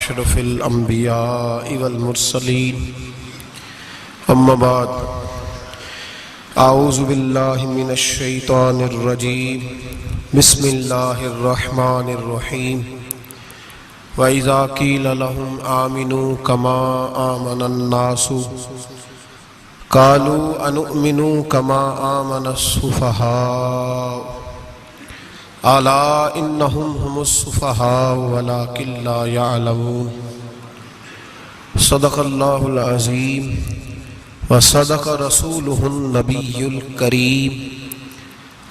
أشرف الأنبياء والمرسلين أما بعد أعوذ بالله من الشيطان الرجيم بسم الله الرحمن الرحيم وإذا قيل لهم آمنوا كما آمن الناس قالوا أنؤمن كما آمن السفهاء ألا إنهم هم السفهاء ولكن لا يعلمون صدق الله العظيم وصدق رسوله النبي الكريم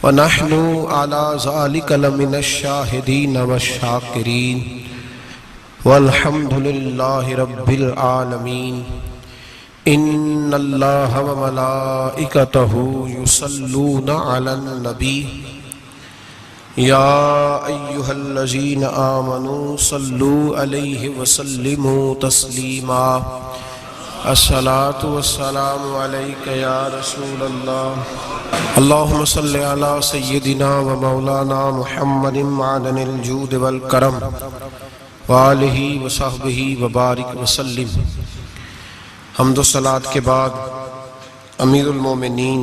ونحن على ذلك لمن الشاهدين والشاكرين والحمد لله رب العالمين إن الله وملائكته يصلون على النبي يا أيها الذين آمنوا صلوا عليه وسلموا تسليما الصلاة والسلام عليك يا رسول الله اللهم صل على سيدنا ومولانا محمد معدن الجود والكرم وآلہ وصحبہ وبارک وسلم۔ حمد و صلاة کے بعد امیر المومنین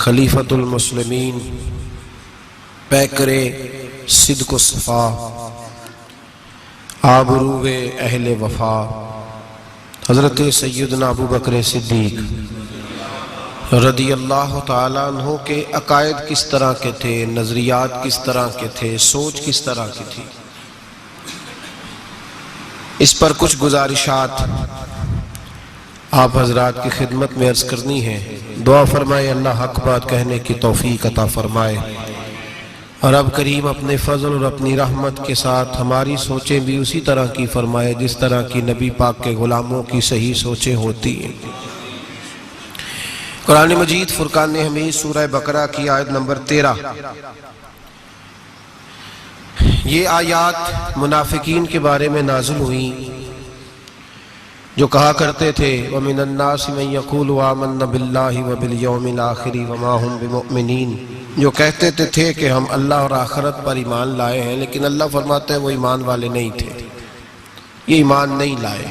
خلیفۃ المسلمین پیکر صدق و صفا آبرو اہل وفا حضرت سیدنا ابو بکر صدیق رضی اللہ تعالیٰ عنہ کے عقائد کس طرح کے تھے، نظریات کس طرح کے تھے، سوچ کس طرح کی تھی، اس پر کچھ گزارشات آپ حضرات کی خدمت میں عرض کرنی ہے۔ دعا فرمائے اللہ حق بات کہنے کی توفیق عطا فرمائے، اور رب کریم اپنے فضل اور اپنی رحمت کے ساتھ ہماری سوچیں بھی اسی طرح کی فرمائے جس طرح کی نبی پاک کے غلاموں کی صحیح سوچیں ہوتی ہیں۔ قرآن مجید فرقان حمید سورہ بقرہ کی آیت نمبر 13، یہ آیات منافقین کے بارے میں نازل ہوئی جو کہا کرتے تھے وَمِنَ النَّاسِ مَن يَقُولُ آمَنَّا بِاللَّهِ وَبِالْيَوْمِ الْآخِرِ وَمَا هُمْ بِمُؤْمِنِينَ، جو کہتے تھے کہ ہم اللہ اور آخرت پر ایمان لائے ہیں، لیکن اللہ فرماتے ہیں وہ ایمان والے نہیں تھے، یہ ایمان نہیں لائے۔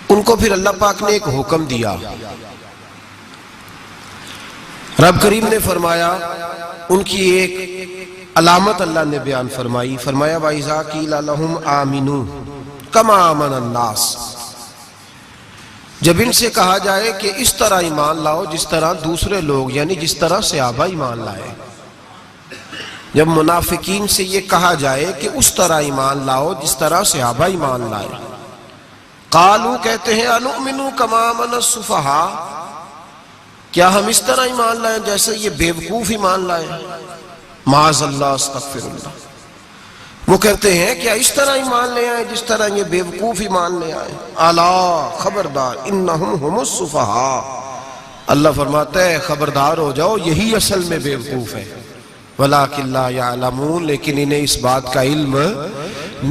ان کو پھر اللہ پاک نے ایک حکم دیا، رب کریم نے فرمایا، ان کی ایک علامت اللہ نے بیان فرمائی، فرمایا وَإِذَا قِيلَ لَهُمْ آمِنُوا كَمَا آمَنَ النَّاسِ، جب ان سے کہا جائے کہ اس طرح ایمان لاؤ جس طرح دوسرے لوگ یعنی جس طرح صحابہ ایمان لائے، جب منافقین سے یہ کہا جائے کہ اس طرح ایمان لاؤ جس طرح صحابہ ایمان لائے، قالو کہتے ہیں انؤمن کما آمن السفہاء، کیا ہم اس طرح ایمان لائیں جیسے یہ بیوقوف ایمان لائے، معاذ اللہ استغفر اللہ، وہ کہتے ہیں کیا اس طرح ایمان لے آئے جس طرح یہ بیوقوف ایمان لے آئے، الا خبردار انہم ہم السفہاء، اللہ فرماتا ہے خبردار ہو جاؤ یہی اصل میں بیوقوف ہے، ولکن لا یعلمون، لیکن انہیں اس بات کا علم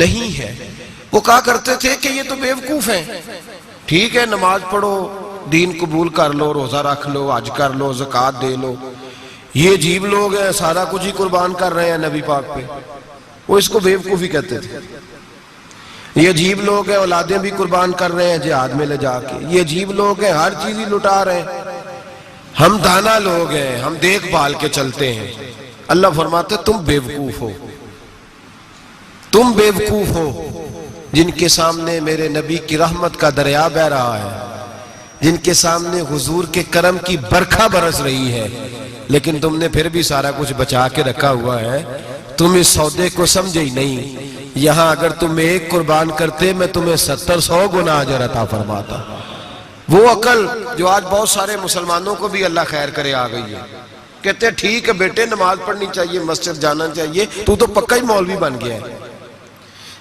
نہیں ہے۔ وہ کہا کرتے تھے کہ یہ تو بیوقوف ہیں، ٹھیک ہے نماز پڑھو، دین قبول کر لو، روزہ رکھ لو، حج کر لو، زکوٰۃ دے لو، یہ عجیب لوگ ہیں سارا کچھ ہی قربان کر رہے ہیں نبی پاک پہ، وہ اس کو بیوقوفی کہتے تھے۔ یہ عجیب لوگ ہیں اولادیں بھی قربان کر رہے ہیں جہاد میں لے جا کے، یہ عجیب لوگ ہیں ہر چیز ہی لٹا رہے ہیں، ہم دانا لوگ ہیں، ہم دیکھ بھال کے چلتے ہیں۔ اللہ فرماتے تم بیوقوف ہو، تم بیوقوف ہو جن کے سامنے میرے نبی کی رحمت کا دریا بہہ رہا ہے، جن کے سامنے حضور کے کرم کی برکھا برس رہی ہے، لیکن تم نے پھر بھی سارا کچھ بچا کے رکھا ہوا ہے، تم اس سودے کو سمجھے ہی نہیں۔ یہاں اگر تم ایک قربان کرتے میں تمہیں 70-100 گنا اجر عطا فرماتا۔ وہ عقل جو آج بہت سارے مسلمانوں کو بھی اللہ خیر کرے آ گئی ہے، کہتے ہیں ٹھیک ہے بیٹے نماز پڑھنی چاہیے، مسجد جانا چاہیے، تو پکا ہی مولوی بن گیا ہے،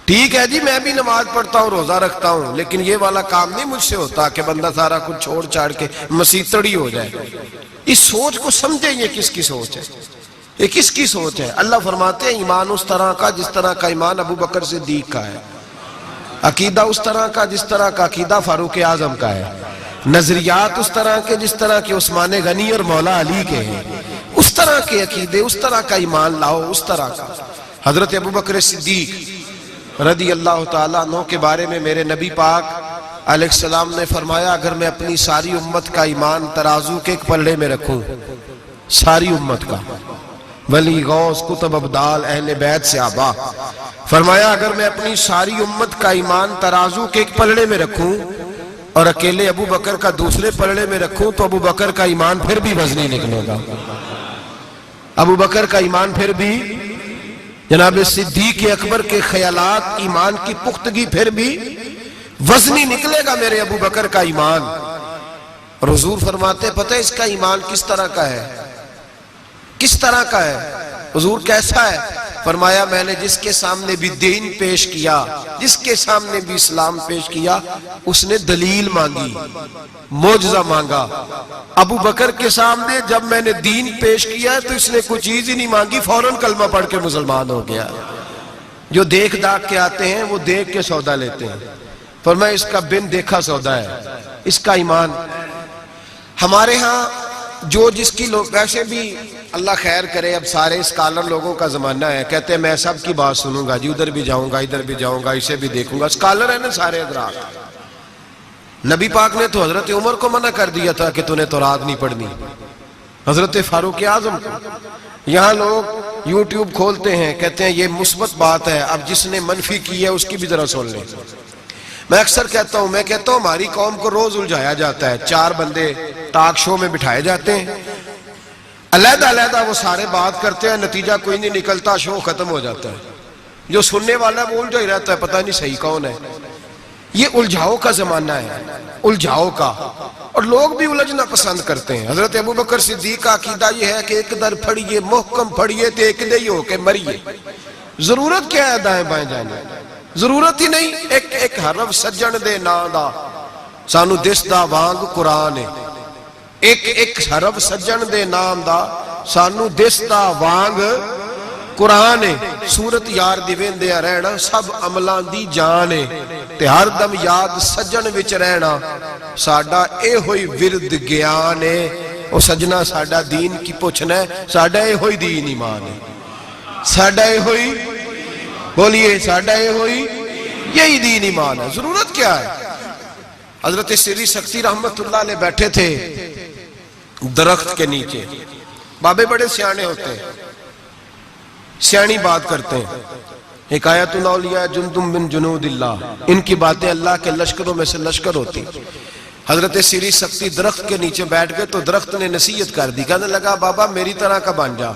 ٹھیک ہے جی میں بھی نماز پڑھتا ہوں، روزہ رکھتا ہوں، لیکن یہ والا کام نہیں مجھ سے ہوتا کہ بندہ سارا کچھ چھوڑ چھاڑ کے مسیتڑی ہو جائے۔ اس سوچ کو سمجھیں یہ کس کی سوچ ہے، یہ کس کی سوچ ہے؟ اللہ فرماتے ہیں ایمان اس طرح کا جس طرح کا ایمان ابو بکر صدیق کا ہے، عقیدہ اس طرح کا جس طرح کا عقیدہ فاروق اعظم کا ہے، نظریات اس طرح کے جس طرح کے عثمان غنی اور مولا علی کے ہیں، اس طرح کے عقیدے، اس طرح کا ایمان لاؤ، اس طرح کا۔ حضرت ابو بکر صدیق رضی اللہ تعالیٰ عنہ کے بارے میں میرے نبی پاک علیہ السلام نے فرمایا اگر میں اپنی ساری امت کا ایمان ترازو کے ایک پلڑے میں رکھوں، ساری امت کا، ولی غوث کتب ابدال اہل بیت صحابہ، فرمایا اگر میں اپنی ساری امت کا ایمان ترازو کے ایک پلڑے میں رکھوں اور اکیلے ابو بکر کا دوسرے پلڑے میں رکھوں تو ابو بکر کا ایمان پھر بھی وزنی نکلے گا، ابو بکر کا ایمان پھر بھی، جناب صدیق اکبر کے خیالات ایمان کی پختگی پھر بھی وزنی نکلے گا میرے ابو بکر کا ایمان۔ اور حضور فرماتے پتہ ہے اس کا ایمان کس طرح کا ہے؟ کس طرح کا ہے؟ حضور کیسا ہے؟ فرمایا میں نے جس کے سامنے بھی دین پیش کیا، جس کے سامنے بھی اسلام پیش کیا، اس نے دلیل مانگی، معجزہ مانگا۔ ابو بکر کے سامنے جب میں نے دین پیش کیا ہے تو اس نے کوئی چیز ہی نہیں مانگی، فوراً کلمہ پڑھ کے مسلمان ہو گیا۔ جو دیکھ داکھ کے آتے ہیں وہ دیکھ کے سودا لیتے ہیں، فرمایا اس کا بن دیکھا سودا ہے، اس کا ایمان۔ ہمارے ہاں جو جس کی لوگ، ویسے بھی اللہ خیر کرے اب سارے اسکالر لوگوں کا زمانہ ہے، کہتے ہیں میں سب کی بات سنوں گا جی، ادھر بھی جاؤں گا ادھر بھی جاؤں گا اسے بھی دیکھوں گا، اسکالر ہے نا سارے حضرات۔ نبی پاک نے تو حضرت عمر کو منع کر دیا تھا کہ تُنے تورات نہیں پڑھنی، حضرت فاروق اعظم کو۔ یہاں لوگ یوٹیوب کھولتے ہیں کہتے ہیں یہ مثبت بات ہے، اب جس نے منفی کی ہے اس کی بھی ذرا سن لیں۔ میں اکثر کہتا ہوں ہماری قوم کو روز الجھایا جاتا ہے، 4 بندے ٹاک شو میں بٹھائے جاتے ہیں، علیحدہ علیحدہ وہ سارے بات کرتے ہیں، نتیجہ کوئی نہیں نکلتا، شو ختم ہو جاتا ہے۔ جو سننے والا ہے وہ الجھا ہی رہتا ہے، پتہ نہیں صحیح کون ہے۔ یہ الجھاؤ کا زمانہ ہے، الجھاؤ کا، اور لوگ بھی الجھنا پسند کرتے ہیں۔ حضرت ابو بکر صدیق کا عقیدہ یہ ہے کہ ایک در پھڑیے محکم پھڑیے تے ایک دے ہی ہو کے مریے۔ ضرورت کیا ہے دائیں بائیں جانے؟ ضرورت ہی نہیں۔ ایک حرف سجن دے نا دا سانو دس دا وانگ قرآن ہے، ایک حرف سجن دے نام دا سانو دس دا وانگ قرآن ہے۔ سورت یار دی ویندیا رہنا سب عملان دی جان ہے، تے ہر دم یاد سجن وچ رہنا ساڈا اے ہوئی ورد گیان ہے۔ او سجنا ساڈا دین کی پوچھنا ہے، ساڈا اے ہوئی دین ایمان ہے، ساڈا اے ہوئی، بولیے ساڈا اے ہوئی یہی دین ایمان ہے۔ ضرورت کیا ہے؟ حضرت سری سکتی رحمت اللہ علیہ بیٹھے تھے درخت کے نیچے، بابے بڑے سیانے ہوتے ہیں، سیانی بات کرتے ہیں۔ حکایت الاولیاء جندم من جنود اللہ، ان کی باتیں اللہ کے لشکروں میں سے لشکر ہوتی۔ حضرت سری سکتی درخت کے نیچے بیٹھ گئے تو درخت نے نصیحت کر دی، کہنے لگا بابا میری طرح کا بن جا،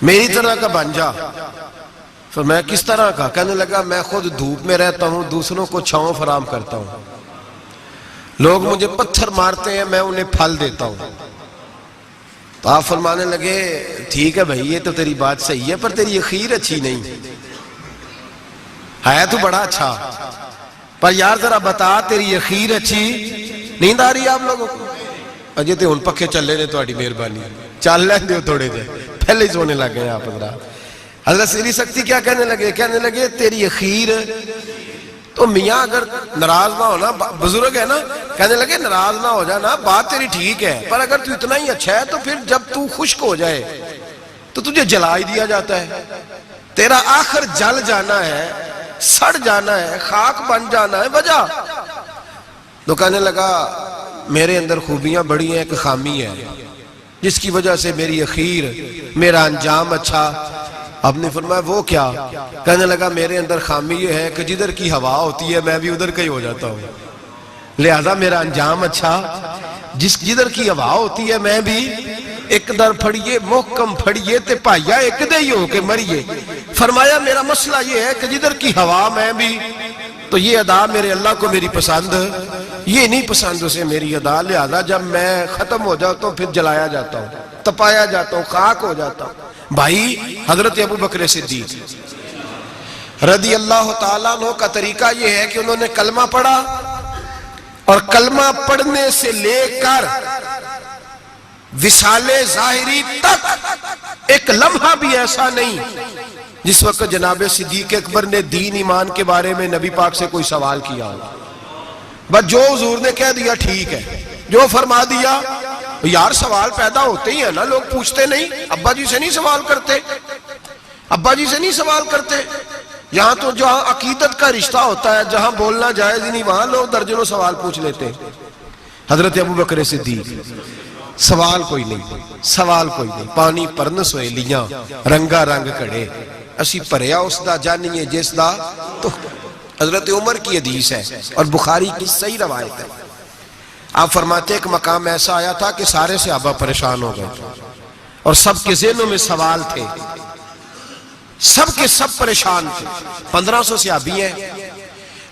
میری طرح کا بن جا۔ فرمایا کس طرح کا؟ کہنے لگا میں خود دھوپ میں رہتا ہوں، دوسروں کو چھاؤں فراہم کرتا ہوں، لوگ مجھے پتھر مارتے ہیں میں انہیں پھل دیتا ہوں۔ تو آپ فرمانے لگے ٹھیک ہے بھائی یہ تو تیری بات صحیح ہے، پر تیری اخیر اچھی نہیں ہے، تو بڑا اچھا، پر یار ذرا بتا تیری اخیر اچھی نیند آ رہی ہے آپ لوگوں کو؟ اجے تے ہن پکھے چلے نے تہاڈی مہربانی، چل لیں دیو تھوڑے جے، پہلے ہی سونے لگ گئے آپ حضرات۔ حضرت سری سکتی کیا کہنے لگے؟ کہنے لگے تیری اخیر، تو میاں اگر ناراض نہ ہونا، بزرگ ہے نا، کہنے لگے ناراض نہ ہو جانا، بات تیری ٹھیک ہے، پر اگر تو اتنا ہی اچھا ہے تو پھر جب تو خشک ہو جائے تو تجھے جلا ہی دیا جاتا ہے، تیرا آخر جل جانا ہے، سڑ جانا ہے، خاک بن جانا ہے، وجہ۔ تو کہنے لگا میرے اندر خوبیاں بڑی ہیں، ایک خامی ہے جس کی وجہ سے میری اخیر، میرا انجام اچھا۔ اب نے فرمایا وہ کیا؟ کہنے لگا میرے اندر خامی یہ ہے کہ جدھر کی ہوا ہوتی ہے میں بھی ادھر کا ہی ہو جاتا ہوں، لہذا میرا انجام اچھا، جدھر کی ہوا ہوتی ہے میں بھی ایک در پھڑیے محکم پھڑیے تے پائیا ایک دے ہی ہو کے مریے۔ فرمایا میرا مسئلہ یہ ہے کہ جدھر کی ہوا میں بھی، تو یہ ادا میرے اللہ کو میری پسند، یہ نہیں پسند اسے میری ادا، لہذا جب میں ختم ہو جاتا ہوں پھر جلایا جاتا ہوں، تپایا جاتا ہوں، خاک ہو جاتا ہوں۔ بھائی حضرت ابو بکر صدیق رضی اللہ تعالیٰ عنہ کا طریقہ یہ ہے کہ انہوں نے کلمہ پڑھا، اور کلمہ پڑھنے سے لے کر وصال ظاہری تک ایک لمحہ بھی ایسا نہیں جس وقت جناب صدیق اکبر نے دین ایمان کے بارے میں نبی پاک سے کوئی سوال کیا ہو، بس جو حضور نے کہہ دیا ٹھیک ہے، جو فرما دیا۔ یار سوال پیدا ہوتے ہی ہیں نا، لوگ پوچھتے نہیں، ابا جی سے نہیں سوال کرتے، ابا جی سے نہیں سوال کرتے. یہاں تو جہاں عقیدت کا رشتہ ہوتا ہے، جہاں بولنا جائز ہی نہیں، وہاں لوگ درجنوں سوال پوچھ لیتے ہیں. حضرت ابو بکر صدیق سوال کوئی نہیں، سوال کوئی نہیں. پانی پرن سویلیاں رنگا رنگ کڑے، اسی پریا اس دا جانیے جس دا. تو حضرت عمر کی حدیث ہے اور بخاری کی صحیح روایت ہے. آپ فرماتے ایک مقام ایسا آیا تھا کہ سارے صحابہ پریشان ہو گئے اور سب کے ذہنوں میں سوال تھے، سب کے سب پریشان تھے. 1500 صحابی ہیں.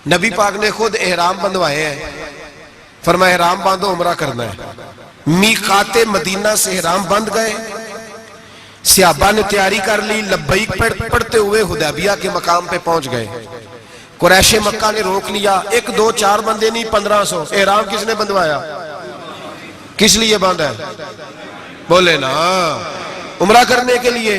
نبی پاک نے خود احرام بندوائے ہیں. فرمایا احرام باندھو، عمرہ کرنا ہے. میقات مدینہ سے احرام بند گئے. صحابہ نے تیاری کر لی، لبیک پڑھتے ہوئے حدیبیہ کے مقام پہ پہنچ گئے. قریش مکہ نے روک لیا. 1 2 4 بندے نہیں، 1500. احرام کس نے بندوایا؟ کس لیے باندھا ہے؟ بولے نا، عمرہ کرنے کے لیے.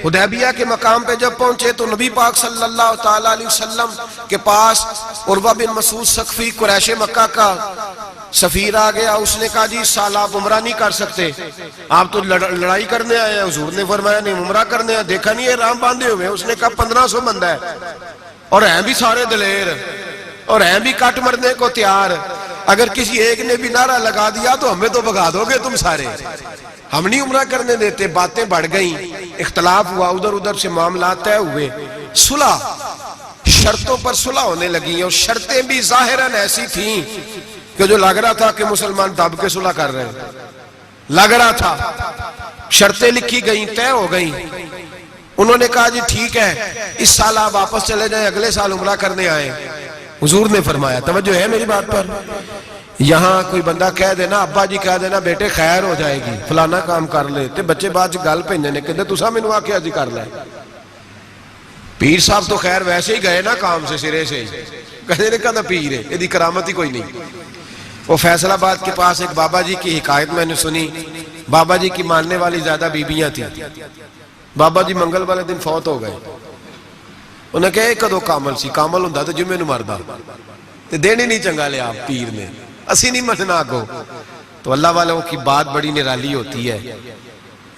حدیبیہ کے مقام پہ جب پہنچے تو نبی پاک صلی اللہ تعالیٰ علیہ وسلم کے پاس عروہ بن مسعود ثقفی قریش مکہ کا سفیر آ گیا. اس نے کہا جی سال آپ عمرہ نہیں کر سکتے، آپ تو لڑائی کرنے آئے ہیں. حضور نے فرمایا نہیں، عمرہ کرنے آئے. دیکھا نہیں احرام باندھے ہوئے. اس نے کہا 1500 بندہ ہے اور ہیں بھی سارے دلیر اور ہیں بھی کٹ مرنے کو تیار. اگر کسی ایک نے بھی نعرہ لگا دیا تو ہمیں تو بھگا دو گے تم سارے، ہم نہیں عمرہ کرنے دیتے. باتیں بڑھ گئیں، اختلاف ہوا، ادھر ادھر سے معاملات طے ہوئے. صلح، شرطوں پر صلح ہونے لگی اور شرطیں بھی ظاہراً ایسی تھیں کہ جو لگ رہا تھا کہ مسلمان دب کے صلح کر رہے ہیں. لگ رہا تھا. شرطیں لکھی گئیں، طے ہو گئیں. انہوں نے کہا جی ٹھیک ہے، اس سال آپ واپس چلے جائیں، اگلے سال عمرہ کرنے آئیں. حضور نے فرمایا، توجہ ہے میری بات پر، یہاں کوئی بندہ کہہ دینا، ابا جی کہہ دینا بیٹے خیر ہو جائے گی، فلانا کام کر لے، تے بچے بعد گل پہننے نے کہتے تسا مینوں آکھیا جی کر لے. پیر صاحب تو خیر ویسے ہی گئے نا کام سے سرے سے، کہتے نے کہا پیر ہے، یہ کرامت ہی کوئی نہیں. وہ فیصل آباد کے پاس ایک بابا جی کی حکایت میں نے سنی. بابا جی کی ماننے والی زیادہ بیبیاں تھیں. بابا جی منگل والے دن فوت ہو گئے. انہیں کہا کدو کامل سی، کامل ہوندا تے جمعے نوں مردا، تے دین ہی نہیں چنگا لیا پیر نے، اسی نہیں مننا کو. تو اللہ والوں کی بات بڑی نرالی ہوتی ہے.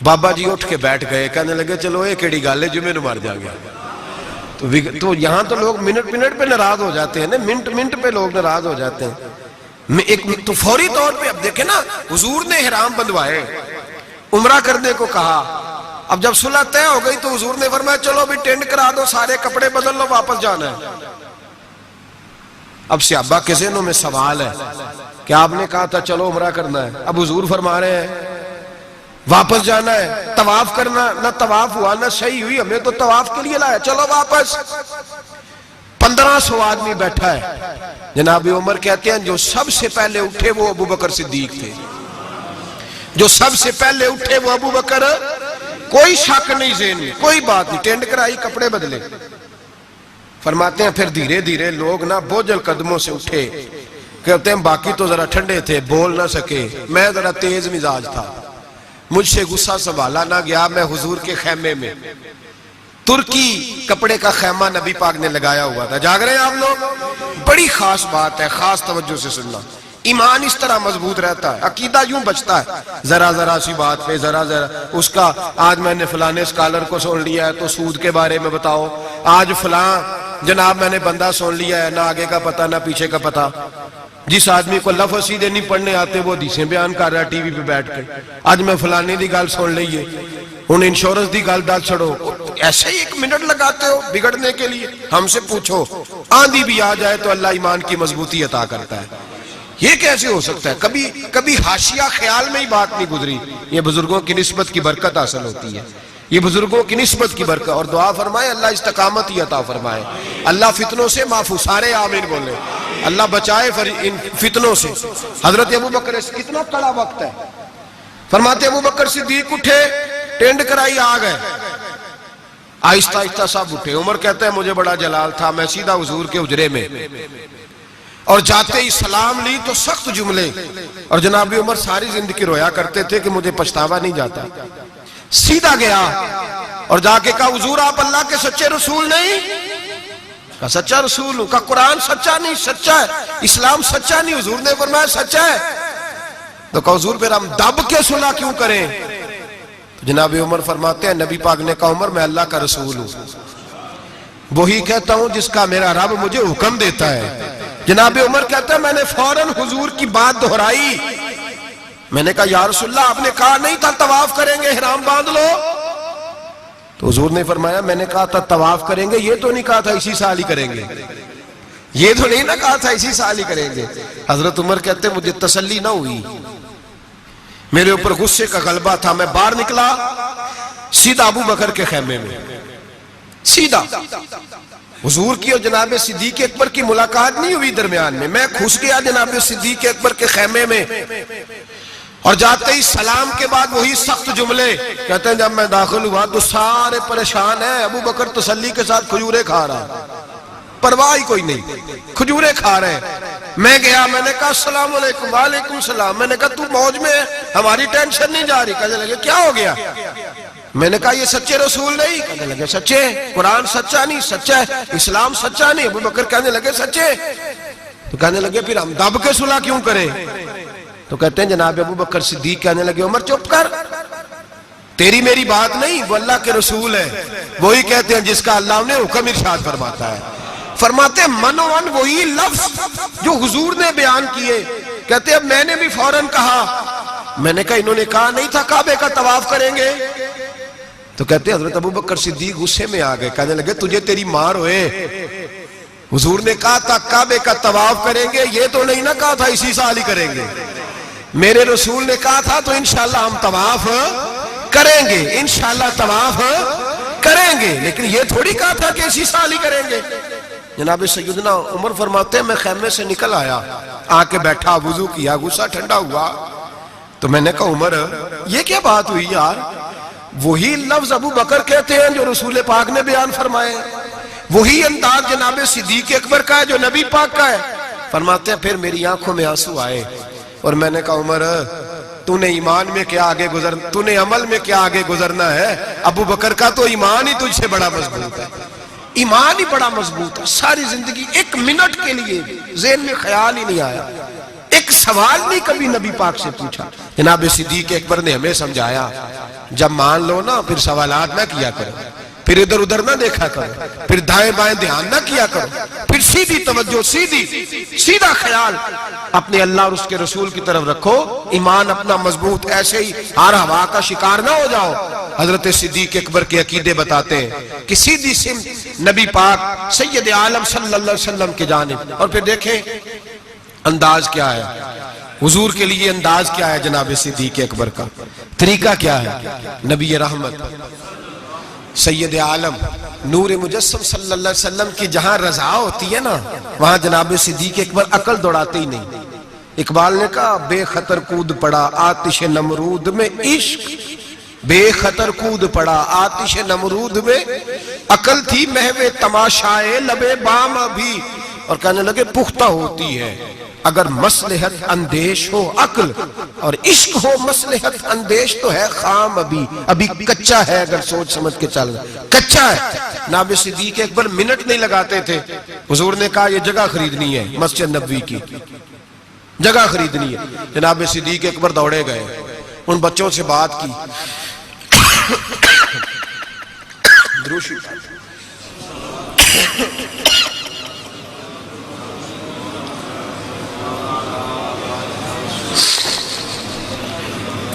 بابا جی اٹھ کے بیٹھ گئے، کہنے لگے چلو یہ کیڑی گل ہے، جمعے نوں مر جا گیا. تو یہاں تو لوگ منٹ منٹ پہ ناراض ہو جاتے ہیں نا، منٹ منٹ پہ لوگ ناراض ہو جاتے ہیں. تو فوری طور پہ اب دیکھیں نا، حضور نے احرام بندوائے، عمرہ کرنے کو کہا. اب جب صلح طے ہو گئی تو حضور نے فرمایا چلو بھی ٹینڈ کرا دو، سارے کپڑے بدل لو، واپس جانا ہے. اب صحابہ کے ذہنوں میں سوال ہے کہ آپ نے کہا تھا چلو عمرہ کرنا ہے، اب حضور فرما رہے ہیں واپس جانا ہے. طواف کرنا، نہ طواف ہوا نہ صحیح ہوئی، ہمیں تو طواف کے لیے لایا، چلو واپس. 1500 آدمی بیٹھا ہے. جناب عمر کہتے ہیں جو سب سے پہلے اٹھے وہ ابو بکر صدیق تھے. جو سب سے پہلے اٹھے وہ ابو بکر، کوئی شک نہیں ذہن میں، کوئی بات نہیں. ٹینڈ کرائی، کپڑے بدلے. فرماتے ہیں پھر دھیرے دھیرے لوگ نا بوجھل قدموں سے اٹھے. کہتے ہیں باقی تو ذرا ٹھنڈے تھے، بول نہ سکے، میں ذرا تیز مزاج تھا، مجھ سے غصہ سنبھالا نہ گیا. میں حضور کے خیمے میں، ترکی کپڑے کا خیمہ نبی پاک نے لگایا ہوا تھا. جاگ رہے ہیں آپ لوگ؟ بڑی خاص بات ہے، خاص توجہ سے سننا. ایمان اس طرح مضبوط رہتا ہے، عقیدہ یوں بچتا ہے. ذرا ذرا سی بات پہ ذرا اس کا، آج میں نے فلانے اسکالر کو سن لیا ہے تو سود کے بارے میں بتاؤ، آج فلاں جناب میں نے بندہ سن لیا ہے، نہ آگے کا پتہ نہ پیچھے کا پتہ. جس آدمی کو لفظ سیدھے نہیں پڑھنے آتے وہ حدیثیں بیان کر رہا ہے ٹی وی پہ بیٹھ کے. آج میں فلانے دی گل سن لئیے، ان انشورنس دی گل دل چھڑو. ایسے ہی 1 منٹ لگاتے ہو بگڑنے کے لیے. ہم سے پوچھو، آندھی بھی آ جائے تو اللہ ایمان کی مضبوطی عطا کرتا ہے. یہ کیسے ہو سکتا ہے؟ کبھی حاشیہ خیال میں ہی بات نہیں گزری. یہ بزرگوں کی نسبت کی برکت حاصل ہوتی ہے، یہ بزرگوں کی نسبت کی برکت. اور دعا فرمائے اللہ استقامت ہی عطا فرمائے، اللہ فتنوں سے محفوظ. سارے آمین بولے، اللہ بچائے ان فتنوں سے. حضرت ابو بکر، کتنا کڑا وقت ہے. فرماتے ابو بکر صدیق اٹھے، ٹینڈ کرائی، آ گئے. آہستہ آہستہ سب اٹھے. عمر کہتے ہیں مجھے بڑا جلال تھا، میں سیدھا حضور کے حجرے میں، اور جاتے ہی سلام لی تو سخت جملے. اور جناب عمر ساری زندگی رویا کرتے تھے کہ مجھے پچھتاوا نہیں جاتا. سیدھا گیا اور جا کے کہا حضور آپ اللہ کے سچے رسول نہیں؟ کہا سچا رسول ہوں. کہا قرآن سچا نہیں؟ سچا ہے. اسلام سچا نہیں؟ حضور نے فرمایا سچا ہے. تو کہا حضور پھر ہم دب کے صلح کیوں کریں؟ جناب عمر فرماتے ہیں نبی پاک نے کہا عمر میں اللہ کا رسول ہوں، وہی کہتا ہوں جس کا میرا رب مجھے حکم دیتا ہے۔ جناب عمر کہتا ہے میں نے فوراً حضور کی بات دہرائی، میں نے کہا یا رسول اللہ آپ نے کہا نہیں تھا طواف کریں گے احرام باندھ لو؟ تو حضور نے فرمایا میں نے کہا تھا طواف کریں گے، یہ تو نہیں کہا تھا اسی سال ہی کریں گے، یہ تو نہیں نہ کہا تھا اسی سال ہی کریں گے۔ حضرت عمر کہتے ہیں مجھے تسلی نہ ہوئی، میرے اوپر غصے کا غلبہ تھا، میں باہر نکلا سیدھا ابو بکر کے خیمے میں، سیدھا حضور کی اور جناب صدیق اکبر کی ملاقات نہیں ہوئی درمیان میں گھس گیا جناب صدیق اکبر کے خیمے میں، اور جاتے ہی سلام کے بعد وہی سخت جملے کہتے ہیں جب میں داخل ہوا تو سارے پریشان ہیں، ابو بکر تسلی کے ساتھ کھجورے کھا رہا، پرواہ ہی کوئی نہیں، کھجورے کھا رہے ہیں۔ میں گیا، میں نے کہا السلام علیکم، وعلیکم السلام، میں نے کہا تو موج میں ہے، ہماری ٹینشن نہیں جا رہی، کہنے لگے کیا ہو گیا؟ میں نے کہا یہ سچے رسول نہیں، کہنے لگے سچے، قرآن سچا نہیں، سچا ہے، اسلام سچا نہیں، ابو بکر کہنے لگے سچے، تو کہنے لگے پھر ہم دب کے صلح کیوں کریں؟ تو کہتے ہیں جناب ابو بکر صدیق کہنے لگے عمر چپ کر، تیری میری بات نہیں، وہ اللہ کے رسول ہے، وہی کہتے ہیں جس کا اللہ نے حکم ارشاد فرماتا ہے۔ فرماتے ہیں منوان وہی لفظ جو حضور نے بیان کیے، کہتے ہیں میں نے بھی فوراً کہا، میں نے کہا انہوں نے کہا نہیں تھا کعبے کا طواف کریں گے؟ تو کہتے ہیں حضرت ابو بکر صدیق غصے میں آ گئے، کہنے لگے تجھے تیری مار ہوئے، حضور نے کہا تھا کعبے کا طواف کریں گے، یہ تو نہیں نہ کہا تھا اسی سال ہی کریں گے، میرے رسول نے کہا تھا تو انشاءاللہ ہم طواف کریں گے، انشاءاللہ طواف کریں گے، لیکن یہ تھوڑی کہا تھا کہ اسی سال ہی کریں گے۔ جناب سیدنا عمر فرماتے ہیں میں خیمے سے نکل آیا، آ کے بیٹھا، وضو کیا، غصہ ٹھنڈا ہوا، تو میں نے کہا عمر یہ کیا بات ہوئی یار؟ وہی لفظ ابو بکر کہتے ہیں جو رسول پاک نے بیان فرمائے، وہی انداز جناب صدیق اکبر کا ہے جو نبی پاک کا ہے۔ فرماتے ہیں پھر میری آنکھوں میں آنسو آئے، اور میں نے کہا عمر تو نے ایمان میں کیا آگے تو نے عمل میں کیا آگے گزرنا ہے؟ ابو بکر کا تو ایمان ہی تجھ سے بڑا مضبوط ہے، ایمان ہی بڑا مضبوط ہے، ساری زندگی ایک منٹ کے لیے ذہن میں خیال ہی نہیں آیا، ایک سوال نہیں کبھی نبی پاک سے پوچھا۔ جناب صدیق اکبر نے ہمیں سمجھایا جب مان لو نا پھر سوالات نہ کیا کرو، پھر ادھر ادھر نہ دیکھا کرو، پھر دائیں بائیں دھیان نہ کیا کرو، پھر سیدھی توجہ، سیدھا خیال اپنے اللہ اور اس کے رسول کی طرف رکھو، ایمان اپنا مضبوط، ایسے ہی ہر ہوا کا شکار نہ ہو جاؤ۔ حضرت صدیق اکبر کے عقیدے بتاتے ہیں کہ سیدھی سمت نبی پاک سید عالم صلی اللہ علیہ وسلم کی جانب، اور پھر دیکھیں انداز کیا ہے حضور کے لیے، انداز کیا ہے جناب صدیق اکبر کا، طریقہ کیا ہے؟ نبی رحمت سید عالم نور مجسم صلی اللہ علیہ وسلم کی جہاں رضا ہوتی ہے نا، وہاں جناب صدیق اکبر عقل دوڑاتے ہی نہیں۔ اقبال نے کہا بے خطر کود پڑا آتش نمرود میں عشق، بے خطر کود پڑا آتش نمرود میں، عقل تھی محو تماشائے لبے بام ابھی، اور کہنے لگے پختہ ہوتی ہے اگر مصلحت اندیش ہو عقل، اور عشق ہو مصلحت اندیش تو ہے خام ابھی کچا ہے، اگر سوچ سمجھ کے چل رہا کچا ہے۔ جناب صدیق اکبر منٹ نہیں لگاتے تھے، حضور نے کہا یہ جگہ خریدنی ہے، مسجد نبوی کی جگہ خریدنی ہے، جناب صدیق اکبر دوڑے گئے، ان بچوں سے بات کی،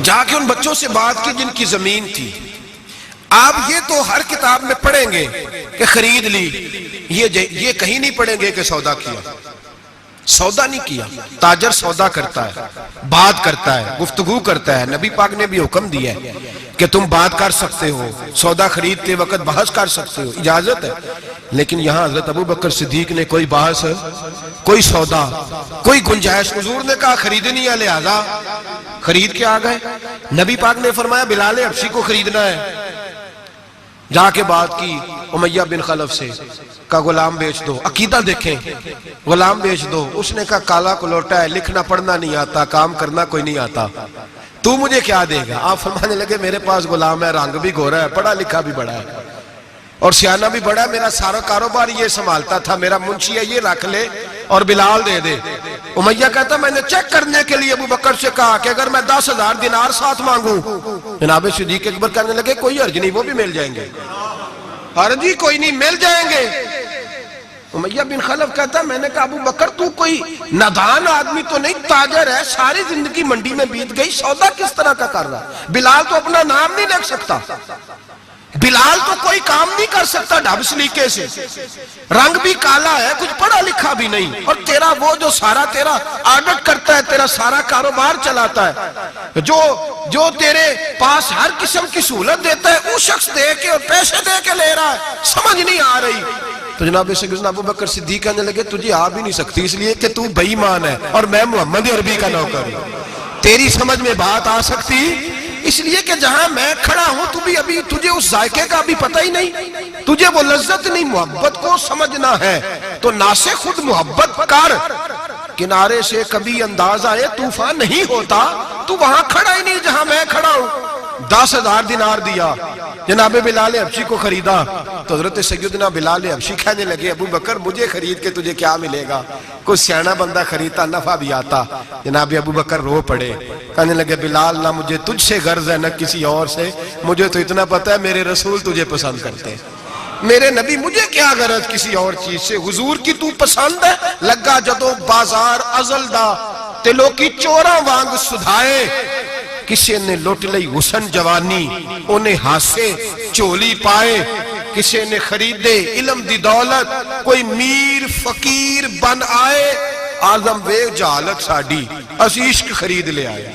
جا کے ان بچوں سے بات کی جن کی زمین تھی۔ آپ یہ تو ہر کتاب میں پڑھیں گے کہ خرید لی، یہ کہیں نہیں پڑھیں گے کہ سودا کیا، سودا نہیں کیا۔ تاجر سودا کرتا ہے، بات کرتا ہے، گفتگو کرتا ہے، نبی پاک نے بھی حکم دیا ہے کہ تم بات کر سکتے ہو، سودا خریدتے وقت بحث کر سکتے ہو، اجازت ہے۔ لیکن یہاں حضرت ابو بکر صدیق نے کوئی بحث، کوئی سودا، کوئی گنجائش، حضور نے کہا خریدنی ہے لہذا خرید کے آ گئے۔ نبی پاک نے فرمایا بلال حبشی کو خریدنا ہے، جا کے بات کی امیہ بن خلف سے، کہا غلام بیچ دو۔ عقیدہ دیکھیں، غلام بیچ دو۔ اس نے کہا کالا کلوٹا ہے، لکھنا پڑھنا نہیں آتا، کام کرنا کوئی نہیں آتا، تو مجھے کیا دے گا؟ آپ فرمانے لگے میرے پاس غلام ہے، رنگ بھی گورا ہے، پڑھا لکھا بھی بڑا ہے اور سیانہ بھی بڑا ہے، میرا سارا کاروبار یہ سنبھالتا تھا، میرا منشی ہے، یہ رکھ لے اور بلال دے دے۔ امیہ کہتا میں نے چیک کرنے کے لیے ابو بکر سے کہا کہ اگر میں 10,000 دینار ساتھ مانگوں، جناب صدیق اکبر کہنے لگے کوئی حرج نہیں، وہ بھی مل جائیں گے، حرج ہی کوئی نہیں، مل جائیں گے۔ امیہ بن خلف کہتا میں نے کہا ابو بکر تو کوئی نادان آدمی تو نہیں، تاجر ہے، ساری زندگی منڈی میں بیت گئی، سودا کس طرح کا کر رہا؟ بلال تو اپنا نام نہیں لکھ سکتا، بلال تو کوئی کام نہیں کر سکتا ڈھب سلیقے سے، رنگ بھی کالا ہے، کچھ پڑھا لکھا بھی نہیں، اور تیرا وہ جو سارا تیرا آڈٹ کرتا ہے، تیرا سارا کاروبار چلاتا ہے، جو تیرے پاس ہر قسم کی سہولت دیتا ہے، وہ شخص دے کے اور پیسے دے کے لے رہا ہے، سمجھ نہیں آ رہی۔ تو جناب سیدنا ابو بکر صدیق کہنے لگے تجھے آ بھی نہیں سکتی، اس لیے کہ تو بے ایمان ہے اور میں محمد عربی کا نوکر ہوں، تیری سمجھ میں بات آ سکتی اس لیے کہ جہاں میں کھڑا ہوں تو بھی ابھی تجھے اس ذائقے کا بھی پتہ ہی نہیں، تجھے وہ لذت نہیں، محبت کو سمجھنا ہے تو نا سے خود محبت کر، کنارے سے کبھی انداز آئے طوفان نہیں ہوتا، تو وہاں کھڑا ہی نہیں جہاں میں کھڑا ہوں۔ 10,000 دینار دیا، جناب بلال حبشی کو خریدا، تو حضرت سیدنا بلال حبشی کہنے لگے ابو بکر مجھے خرید کے تجھے کیا ملے گا، کوئی سیانا بندہ خریدتا نفع بھی آتا۔ جناب ابو بکر رو پڑے، کہنے لگے بلال نہ مجھے تجھ سے غرض ہے نہ کسی اور سے، مجھے تو اتنا پتہ ہے میرے رسول تجھے پسند کرتے ہیں، میرے نبی، مجھے کیا غرض کسی اور چیز سے، حضور کی تو پسند ہے۔ لگا جدو بازار ازل دا تے لوکی چوراں وانگ سدھائے، کسی نے لوٹ لئی حسن جوانی انہیں ہاسے چولی پائے، کسی نے خریدے علم دی دولت کوئی میر فقیر بن آئے، آزم وے جہالت ساڑی اسی عشق خرید لے آئے،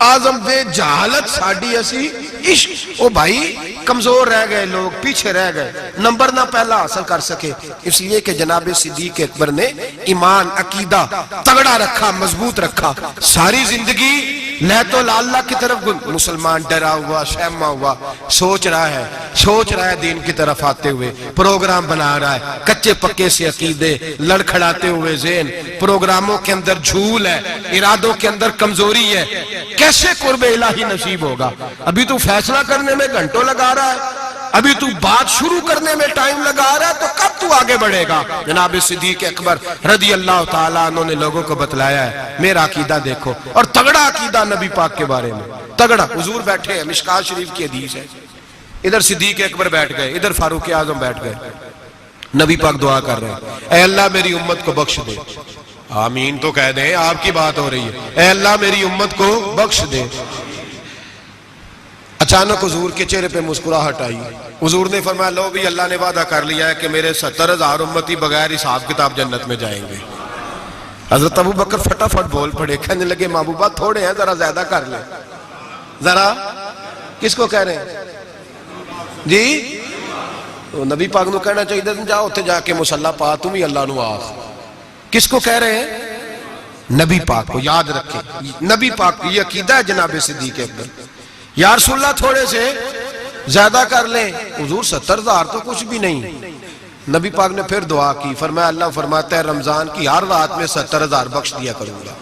آزم وے جہالت ساڑی اسی عشق۔ او بھائی کمزور رہ گئے لوگ، پیچھے رہ گئے، نمبر نہ پہلا حاصل کر سکے، اس لیے کہ جناب صدیق اکبر نے ایمان عقیدہ تگڑا رکھا، مضبوط رکھا، ساری زندگی لہت و لاللہ کی طرف مسلمان ڈرا ہوا، شہما ہوا، سوچ رہا ہے دین کی طرف آتے ہوئے، پروگرام بنا رہا ہے، کچے پکے سے عقیدے لڑکھڑاتے ہوئے ذہن، پروگراموں کے اندر جھول ہے، ارادوں کے اندر کمزوری ہے، کیسے قرب الہی نصیب ہوگا؟ ابھی تو فیصلہ کرنے میں گھنٹوں لگا رہا ہے، ابھی تو بات شروع کرنے میں ٹائم لگا رہا ہے، تو کب تو آگے بڑھے گا؟ جناب صدیق اکبر رضی اللہ تعالیٰ عنہ نے لوگوں کو بتلایا ہے میرا عقیدہ دیکھو، اور تگڑا عقیدہ نبی پاک کے بارے میں، تگڑا۔ حضور بیٹھے ہیں، مشکات شریف کی حدیث ہے، ادھر صدیق اکبر بیٹھ گئے، ادھر فاروق اعظم بیٹھ گئے، نبی پاک دعا کر رہے ہیں اے اللہ میری امت کو بخش دے، آمین تو کہہ دیں، آپ کی بات ہو رہی ہے، اے اللہ میری امت کو بخش دے۔ اچانک حضور کے چہرے پہ مسکراہٹ آئی، حضور نے فرمایا لو بھی اللہ نے وعدہ کر لیا ہے کہ میرے 70,000 امتی بغیر حساب کتاب جنت میں جائیں گے۔ حضرت ابو بکر فٹافٹ بول پڑے، کہنے لگے محبوبہ تھوڑے ہیں، ذرا زیادہ کر لیں، ذرا کس کو کہہ رہے ہیں جی؟ نبی پاک نو کہنا چاہیے جاؤ اتنے جا کے مصلا پا تم ہی اللہ نو آخ، کس کو کہہ رہے ہیں؟ نبی پاک کو، یاد رکھیں نبی پاک کو، یہ عقیدہ ہے جناب صدیق اکبر۔ یا رسول اللہ تھوڑے سے زیادہ کر لیں، حضور 70,000 تو کچھ بھی نہیں۔ نبی پاک نے پھر دعا کی، فرمایا اللہ فرماتا ہے رمضان کی ہر رات میں 70,000 بخش دیا کروں گا،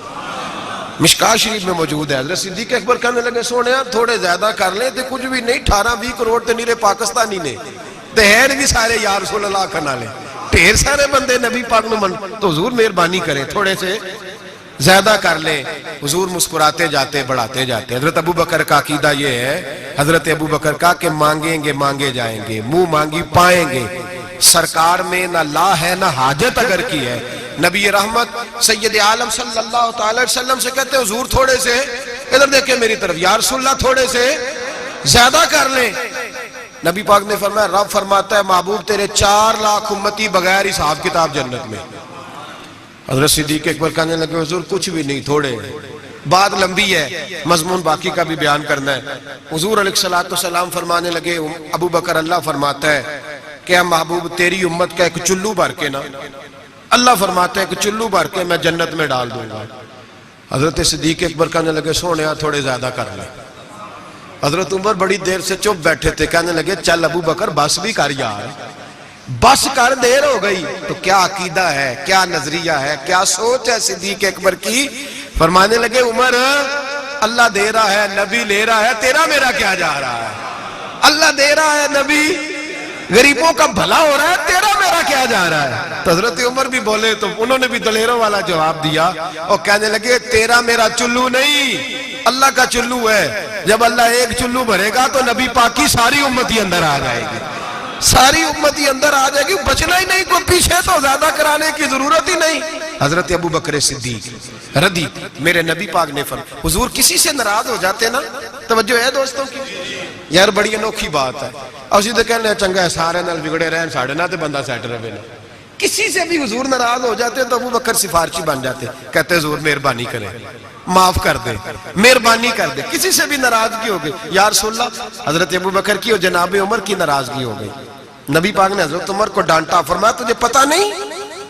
مشکات شریف میں موجود ہے۔ حضرت صدیق اکبر کہنے لگے سونے تھوڑے زیادہ کر لیں تو کچھ بھی نہیں، 18-20 کروڑ تے نیرے پاکستانی نے تے ہیں بھی سارے یا رسول اللہ کھنا لیں، ڈھیر سارے بندے نبی پاک نے من، تو حضور مہربانی کریں تھوڑے سے زیادہ کر لیں۔ حضور مسکراتے جاتے بڑھاتے جاتے۔ حضرت ابو بکر کا عقیدہ یہ ہے، حضرت ابو بکر کا کہ مانگیں گے مانگے جائیں گے، منہ مانگی پائیں گے، سرکار میں نہ لا ہے نہ حاجت اگر کی ہے۔ نبی رحمت سید عالم صلی اللہ تعالی وسلم سے کہتے حضور تھوڑے سے ادھر دیکھیں میری طرف، یا رسول اللہ تھوڑے سے زیادہ کر لیں۔ نبی پاک نے فرمایا رب فرماتا ہے محبوب تیرے 4 لاکھ امتی بغیر حساب کتاب جنت میں۔ حضرت صدیق اکبر کہنے لگے حضور کچھ بھی نہیں، تھوڑے، بات لمبی ہے، مضمون باقی کا بھی بیان کرنا ہے۔ حضور علیہ السلام فرمانے لگے ابو بکر اللہ فرماتا ہے کہ محبوب تیری امت کا ایک چلو بھر کے نا، اللہ فرماتا ہے ایک چلو بھر کے میں جنت میں ڈال دوں گا۔ حضرت صدیق اکبر کہنے لگے سونے تھوڑے زیادہ کر لیں۔ حضرت عمر بڑی دیر سے چپ بیٹھے تھے، کہنے لگے چل ابو بکر بس بھی کر یار، بس کر، دیر ہو گئی۔ تو کیا عقیدہ ہے، کیا نظریہ ہے، کیا سوچ ہے صدیق اکبر کی؟ فرمانے لگے عمر اللہ دے رہا ہے، نبی لے رہا ہے، تیرا میرا کیا جا رہا ہے؟ اللہ دے رہا ہے، نبی غریبوں کا بھلا ہو رہا ہے، تیرا میرا کیا بلایا جا رہا ہے. تو حضرت عمر بھی بولے تو انہوں نے بھی دلیروں والا جواب دیا اور کہنے لگے تیرا میرا چلو نہیں, اللہ کا چلو ہے. جب اللہ ایک چلو بھرے گا تو نبی پاک کی ساری امت ہی اندر آ جائے گی, ساری امت ہی اندر آ جائے گی, بچنا ہی نہیں, کوئی پیچھے تو زیادہ کرانے کی ضرورت ہی نہیں. حضرت ابو بکر صدیق رضی میرے نبی پاک نے فرمایا, حضور کسی سے ناراض ہو جاتے نا, توجہ ہے دوستوں کی, یار بڑی انوکھی بات ہے. اور سیدھے کہنے چنگا ہے سارے نال بگڑے رہن ساڑھے نہ تے بندہ سیٹ رہے نا. کسی سے بھی حضور ناراض ہو جاتے تو ابو بکر سفارشی بن جاتے, کہتے حضور مہربانی کریں, معاف کر دے, مہربانی کر دے. کسی سے بھی ناراضگی ہو گئی, یا رسول اللہ, حضرت ابو بکر کی اور جناب عمر کی ناراضگی ہو گئی. نبی پاک نے حضرت عمر کو ڈانٹا, فرمایا تجھے پتہ نہیں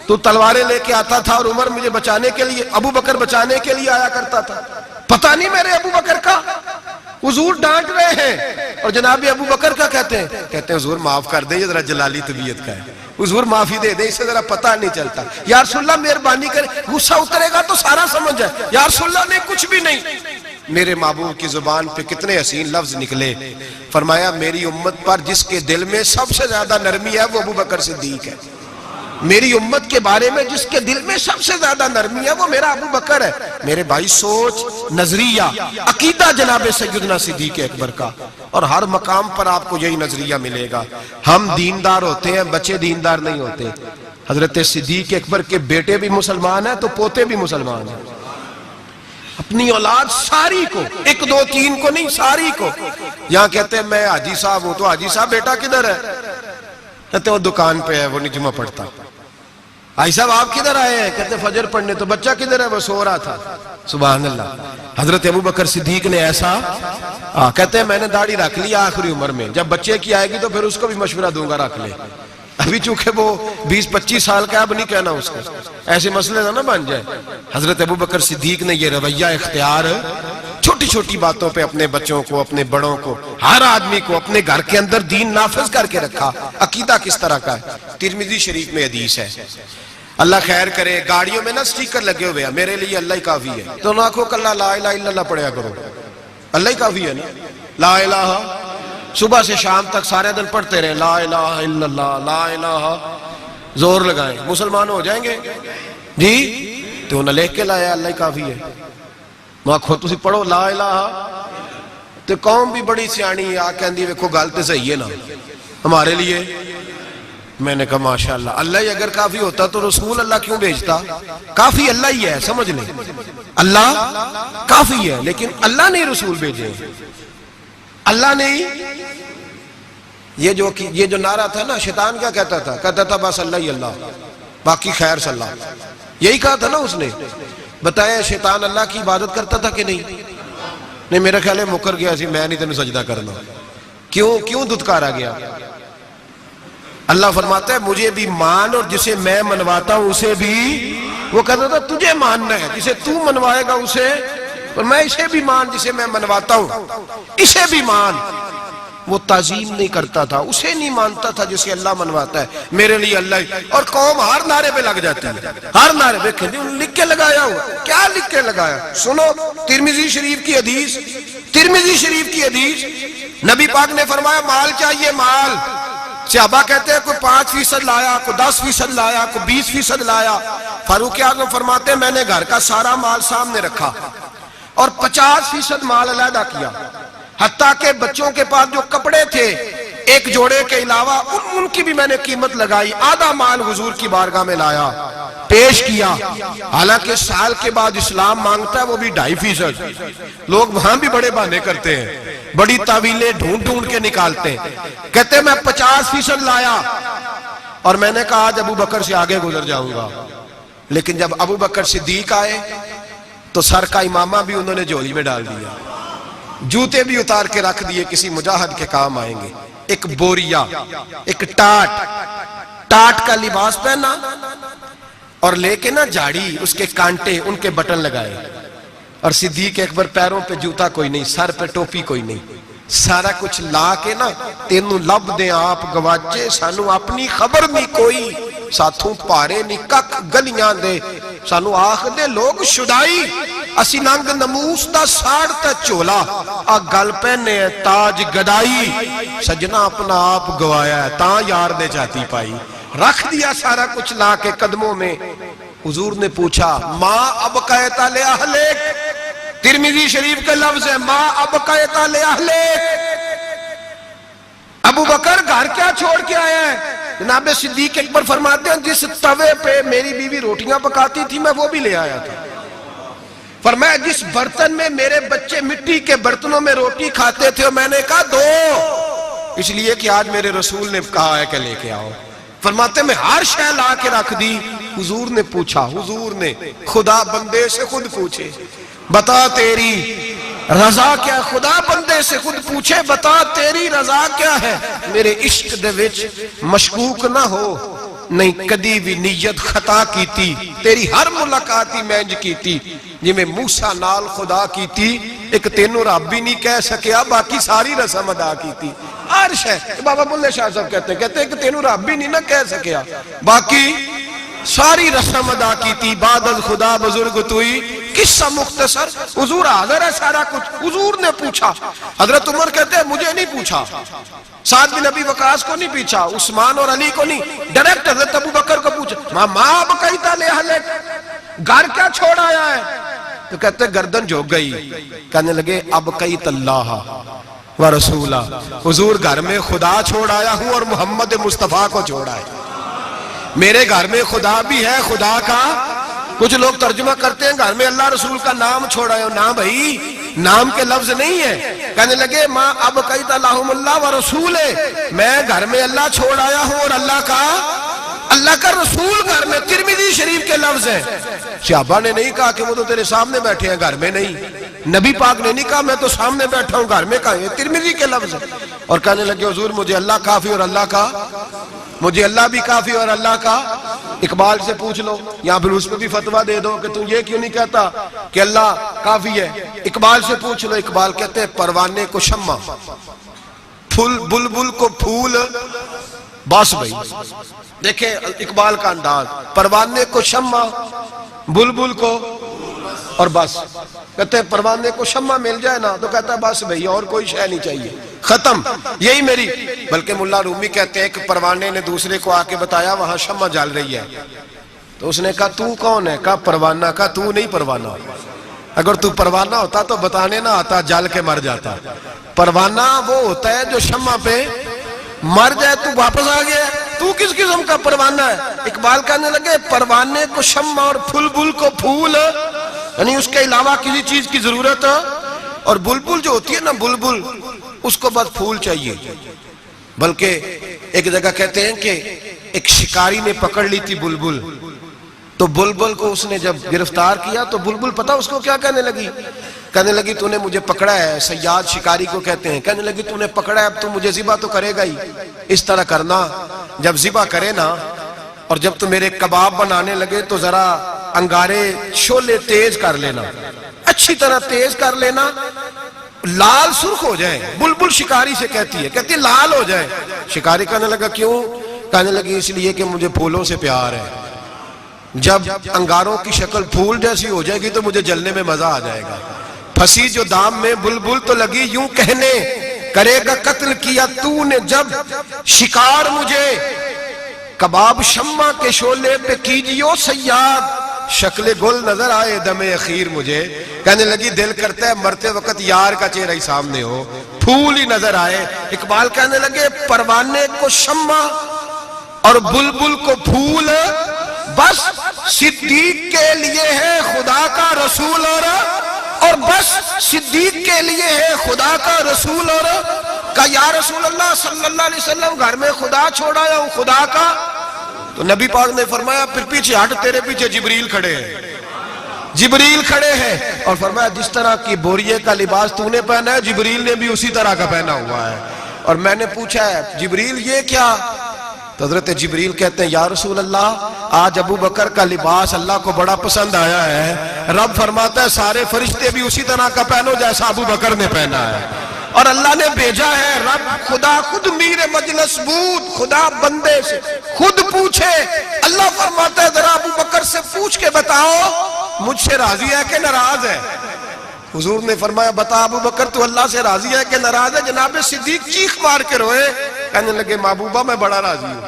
تو تلواریں لے کے آتا تھا اور عمر مجھے بچانے کے لیے, ابو بکر بچانے کے لیے آیا کرتا تھا, پتہ نہیں میرے ابو بکر کا. حضور ڈانٹ رہے ہیں اور جناب ابو بکر کا کہتے ہیں حضور معاف کر دے, یہ ذرا جلالی طبیعت کا ہے, حضور معافی دے دے, اسے ذرا پتہ نہیں چلتا. یا رسول اللہ مہربانی کرے, غصہ اترے گا تو سارا سمجھ جائے. یا رسول اللہ نے کچھ بھی نہیں. میرے محبوب کی زبان پہ کتنے حسین لفظ نکلے. فرمایا میری امت پر جس کے دل میں سب سے زیادہ نرمی ہے وہ ابو بکر صدیق ہے. میری امت کے بارے میں جس کے دل میں سب سے زیادہ نرمی ہے وہ میرا ابو بکر ہے. میرے بھائی سوچ, نظریہ, عقیدہ جناب سیدنا صدیق اکبر کا, اور ہر مقام پر آپ کو یہی نظریہ ملے گا. ہم دیندار ہوتے ہیں, بچے دیندار نہیں ہوتے. حضرت صدیق اکبر کے بیٹے بھی مسلمان ہیں تو پوتے بھی مسلمان ہیں. اپنی اولاد ساری کو, ایک دو تین کو نہیں, ساری کو. یہاں کہتے ہیں میں حاجی صاحب ہوں, تو حاجی صاحب بیٹا کدھر ہے؟ کہتے ہیں وہ دکان پہ ہے, وہ نہیں جمعہ پڑھتا. حاجی صاحب آپ کدھر آئے ہیں؟ کہتے ہیں فجر پڑھنے. تو بچہ کدھر ہے؟ وہ سو رہا تھا. سبحان اللہ. حضرت ابو بکر صدیق نے ایسا کہتے ہیں میں نے داڑھی رکھ لی آخری عمر میں, جب بچے کی آئے گی تو پھر اس کو بھی مشورہ دوں گا رکھ لے. ابھی چونکہ وہ 20-25 سال کا, اب نہیں کہنا اس کو, ایسے مسئلے نہ بن جائے. حضرت ابو بکر صدیق نے یہ رویہ اختیار چھوٹی چھوٹی باتوں پہ اپنے بچوں کو, اپنے بڑوں کو, ہر آدمی کو اپنے گھر کے اندر دین نافذ کر کے رکھا. عقیدہ کس طرح کا ہے؟ ترمذی شریف میں حدیث ہے, اللہ خیر کرے, گاڑیوں میں نا سٹیکر لگے ہوئے ہیں میرے لیے اللہ ہی کافی ہے. تو نہ کہو کہ لا الہ الا اللہ پڑھیا کرو, اللہ ہی کافی ہے نا. لا الہ صبح سے شام تک سارے دن پڑھتے رہے, لا الہ الا اللہ, لا الہ, زور لگائیں, مسلمان ہو جائیں گے جی. تو انہیں لکھ کے لایا اللہ ہی کافی ہے. وہاں خود تسی پڑھو لا الہ, تو قوم بھی بڑی سیانی آ کہندی ویکھو گل تے صحیح ہے نا ہمارے لیے. میں نے کہا ماشاءاللہ, اللہ ہی اگر کافی ہوتا تو رسول اللہ کیوں بھیجتا؟ کافی اللہ ہی ہے, سمجھ لیں, اللہ کافی ہے, لیکن اللہ نے رسول بھیجے, اللہ نے. یہ جو نعرہ تھا نا, شیطان کیا کہتا تھا؟ کہتا تھا بس اللہ ہی اللہ, باقی خیر صلی اللہ, یہی کہا تھا نا اس نے. بتایا شیطان اللہ کی عبادت کرتا تھا کہ نہیں؟ نہیں, میرا خیال ہے مکر گیا سی, میں نہیں تینوں سجدہ کرنا. کیوں دھتکارا گیا؟ اللہ فرماتا ہے مجھے بھی مان, اور جسے میں منواتا ہوں اسے بھی. وہ کہتا تھا تجھے ماننا ہے, جسے تو منوائے گا اسے, اور میں اسے بھی مان جسے میں منواتا ہوں, اسے بھی مان. وہ تعظیم نہیں کرتا تھا, اسے نہیں مانتا تھا جسے اللہ منواتا ہے. میرے لیے اللہ. اور قوم ہر نعرے پہ لگ جاتی ہے, ہر نعرے پہ. لکھ کے لگایا ہوا, کیا لکھ کے لگایا؟ سنو ترمذی شریف کی حدیث, ترمذی شریف کی حدیث. نبی پاک نے فرمایا مال چاہیے, مال. صحابہ کہتے ہیں کوئی 5% لایا, کوئی 10% لایا, کوئی 20% لایا. فاروق اعظم فرماتے ہیں میں نے گھر کا سارا مال سامنے رکھا اور 50% مال علیحدہ کیا, حتیٰ کہ بچوں کے پاس جو کپڑے تھے ایک جوڑے کے علاوہ ان کی بھی میں نے قیمت لگائی. آدھا مال حضور کی بارگاہ میں لایا, پیش کیا. حالانکہ سال کے بعد اسلام مانگتا ہے وہ بھی 2.5%. لوگ وہاں بھی بڑے بہانے کرتے ہیں, بڑی تعویلیں ڈھونڈ کے نکالتے ہیں. کہتے ہیں میں 50% لایا, اور میں نے کہا آج ابو بکر سے آگے گزر جاؤں گا. لیکن جب ابو بکر صدیق آئے تو سر کا امامہ بھی انہوں نے جھولی میں ڈال دیا, جوتے بھی اتار کے رکھ دیے, کسی مجاہد کے کام آئیں گے. ایک بوریا, ایک ٹاٹ کا لباس پہنا, اور لے کے نا جھاڑی, اس کے کانٹے, ان کے بٹن لگائے. اور صدیق اکبر پیروں پہ جوتا کوئی نہیں, سر پہ ٹوپی کوئی نہیں, سارا کچھ لا کے نا تینوں لب دیں آپ گواچے, سانو اپنی خبر نہیں کوئی, ساتھوں پارے نہیں کک گلیاں دے, سانو آخ دے لوگ شدائی, اسی ننگ نموس دا ساڑ تا چولا, آ گل پہنے تاج گدائی. سجنا اپنا آپ گوایا ہے تاں یار دے جاتی پائی. رکھ دیا سارا کچھ لا کے قدموں میں. حضور نے پوچھا ما ابقیت لأہلک، ترمذی شریف کا لفظ ہے ما ابقیت لأہلک. ابو بکر گھر کیا چھوڑ کے آیا ہے؟ جناب صدیق اکبر فرماتے ہیں جس توے پہ میری بیوی روٹیاں پکاتی تھی میں وہ بھی لے آیا تھا. فرمایا جس برتن میں میرے بچے مٹی کے برتنوں میں روٹی کھاتے تھے میں نے کہا دو، اس لیے کہ آج میرے رسول نے کہا ہے کہ لے کے آؤ. فرماتے میں ہر شے لا کے رکھ دی. حضور نے پوچھا، حضور نے خدا بندے سے خود پوچھے بتا تیری رضا کیا؟ خدا بندے سے خود پوچھے بتا تیری رضا کیا ہے؟ میرے عشق دے وچ مشکوک نہ ہو، نہیں کدی بھی نیت خطا کیتی، تیری ہر ملاقاتی مینج کیتی جی میں موسیٰ نال خدا کیتی، ایک تینوں رب بھی نہیں کہہ سکیا باقی ساری رسم ادا کیتی. عرش ہے بابا بلے شاہ صاحب کہتے ہیں کہ تینوں رب بھی نہیں نہ کہہ سکیا باقی ساری رسم ادا کیتی. بعد از خدا بزرگ توئی قصہ مختصر. حضور حاضر ہے سارا کچھ. حضور نے پوچھا. حضرت عمر کہتے ہیں مجھے نہیں پوچھا، سعد بن ابی وقاص کو نہیں پوچھا، عثمان اور علی کو نہیں، ڈائریکٹ حضرت ابو بکر کو پوچھا ما ابقیت لأہلک، گھر کیا چھوڑ آیا ہے؟ تو کہتے ہیں گردن جھک گئی. کہنے لگے ابقیت اللہ ورسولہ، حضور گھر میں خدا چھوڑ آیا ہوں اور محمد مصطفیٰ کو چھوڑا ہے. میرے گھر میں خدا بھی ہے، خدا کا کچھ لوگ ترجمہ کرتے ہیں گھر میں اللہ رسول کا نام چھوڑا ہے. نام بھائی نام کے لفظ نہیں ہے. کہنے لگے ما ابقیت لہم اللہ ورسول، میں گھر میں اللہ چھوڑ آیا ہوں اور اللہ کا رسول گھر میں. ترمذی شریف کے لفظ ہیں. صحابہ نے نہیں کہا کہ وہ تو تیرے سامنے بیٹھے ہیں گھر میں نہیں. نبی پاک نے نہیں کہا میں تو سامنے بیٹھا ہوں گھر میں کہا. یہ ترمذی کے لفظ ہیں. اور کہنے لگے حضور مجھے اللہ کافی اور اللہ کا، مجھے اللہ بھی کافی اور اللہ کا. اقبال سے پوچھ لو یا پھر اس پہ بھی فتویٰ دے دو کہ تم یہ کیوں نہیں کہتا کہ اللہ کافی ہے. اقبال سے پوچھ لو. اقبال کہتے ہیں پروانے کو شمع، پھول بلبل کو پھول، بس بھائی دیکھیں اقبال کا انداز، پروانے کو شمع بلبل کو اور بس. کہتے ہیں پروانے کو شمع مل جائے نا تو کہتا ہے بس بھئی اور کوئی شے نہیں چاہیے، ختم یہی میری. بلکہ ملا رومی کہتے ہیں کہ پروانے نے دوسرے کو آ کے بتایا وہاں شمع جل رہی ہے تو اس نے کہا تو کون ہے؟ کہا پروانہ. کہا تو نہیں پروانہ، اگر تو پروانہ ہوتا تو بتانے نہ آتا، جل کے مر جاتا. پروانہ وہ ہوتا ہے جو شمع پہ مر جائے تو واپس آ گیا. تو کس قسم کا پروانہ ہے؟ اقبال کہنے لگے پروانے کو شمع اور بلبل کو پھول، یعنی اس کے علاوہ کسی چیز کی ضرورت. اور بلبل جو ہوتی ہے نا بلبل، اس کو بس پھول چاہیے. بلکہ ایک جگہ کہتے ہیں کہ ایک شکاری نے پکڑ لی تھی بلبل، تو بلبل کو اس نے جب گرفتار کیا تو بلبل پتہ اس کو کیا کہنے لگی؟ کہنے لگی تو نے مجھے پکڑا ہے، صیاد شکاری کو کہتے ہیں. کہنے لگی تو نے پکڑا ہے اب تو مجھے ذبح تو کرے گا ہی. اس طرح کرنا جب ذبح کرے نا اور جب تو میرے کباب بنانے لگے تو ذرا انگارے شولے تیز کر لینا، اچھی طرح تیز کر لینا، لال سرخ ہو جائے. بلبل شکاری سے کہتی ہے لال ہو جائے. شکاری کہنے لگا کیوں؟ کہنے لگی اس لیے کہ مجھے پھولوں سے پیار ہے، جب انگاروں کی شکل پھول جیسی ہو جائے گی تو مجھے جلنے میں مزہ آ جائے گا. پھنسی جو دام میں بلبل تو لگی یوں کہنے، کرے گا قتل کیا تو نے جب شکار مجھے، کباب شمع کے شعلے پہ کیجیو صیاد، شکل گل نظر آئے دم اخیر مجھے. کہنے لگی دل کرتا ہے مرتے وقت یار کا چہرہ ہی سامنے ہو، پھول ہی نظر آئے. اقبال کہنے لگے پروانے کو شمع اور بلبل کو پھول، بس صدیق کے لیے ہے خدا کا رسول اور بس صدیق کے لیے ہے خدا کا رسول. اور کہا یا رسول اللہ صلی اللہ علیہ وسلم گھر میں خدا چھوڑا یا ہوں خدا کا؟ تو نبی پاک نے فرمایا پھر پیچھے ہٹ، تیرے پیچھے جبریل کھڑے ہیں، جبریل کھڑے ہیں. اور فرمایا جس طرح کی بوریے کا لباس تو نے پہنا ہے جبریل نے بھی اسی طرح کا پہنا ہوا ہے. اور میں نے پوچھا ہے جبریل یہ کیا؟ تو حضرت جبریل کہتے ہیں یا رسول اللہ آج ابو بکر کا لباس اللہ کو بڑا پسند آیا ہے، رب فرماتا ہے سارے فرشتے بھی اسی طرح کا پہنو جیسا ابو بکر نے پہنا ہے. اور اللہ نے بھیجا ہے رب خدا خود میر مجلس بود، خدا بندے سے خود پوچھے. اللہ فرماتا ہے ذرا ابو بکر سے پوچھ کے بتاؤ مجھ سے راضی ہے کہ ناراض ہے؟ حضور نے فرمایا بتا ابو بکر تو اللہ سے راضی ہے کہ ناراض ہے؟ جناب صدیق چیخ مار کے روئے. کہنے لگے محبوبہ میں بڑا راضی ہوں.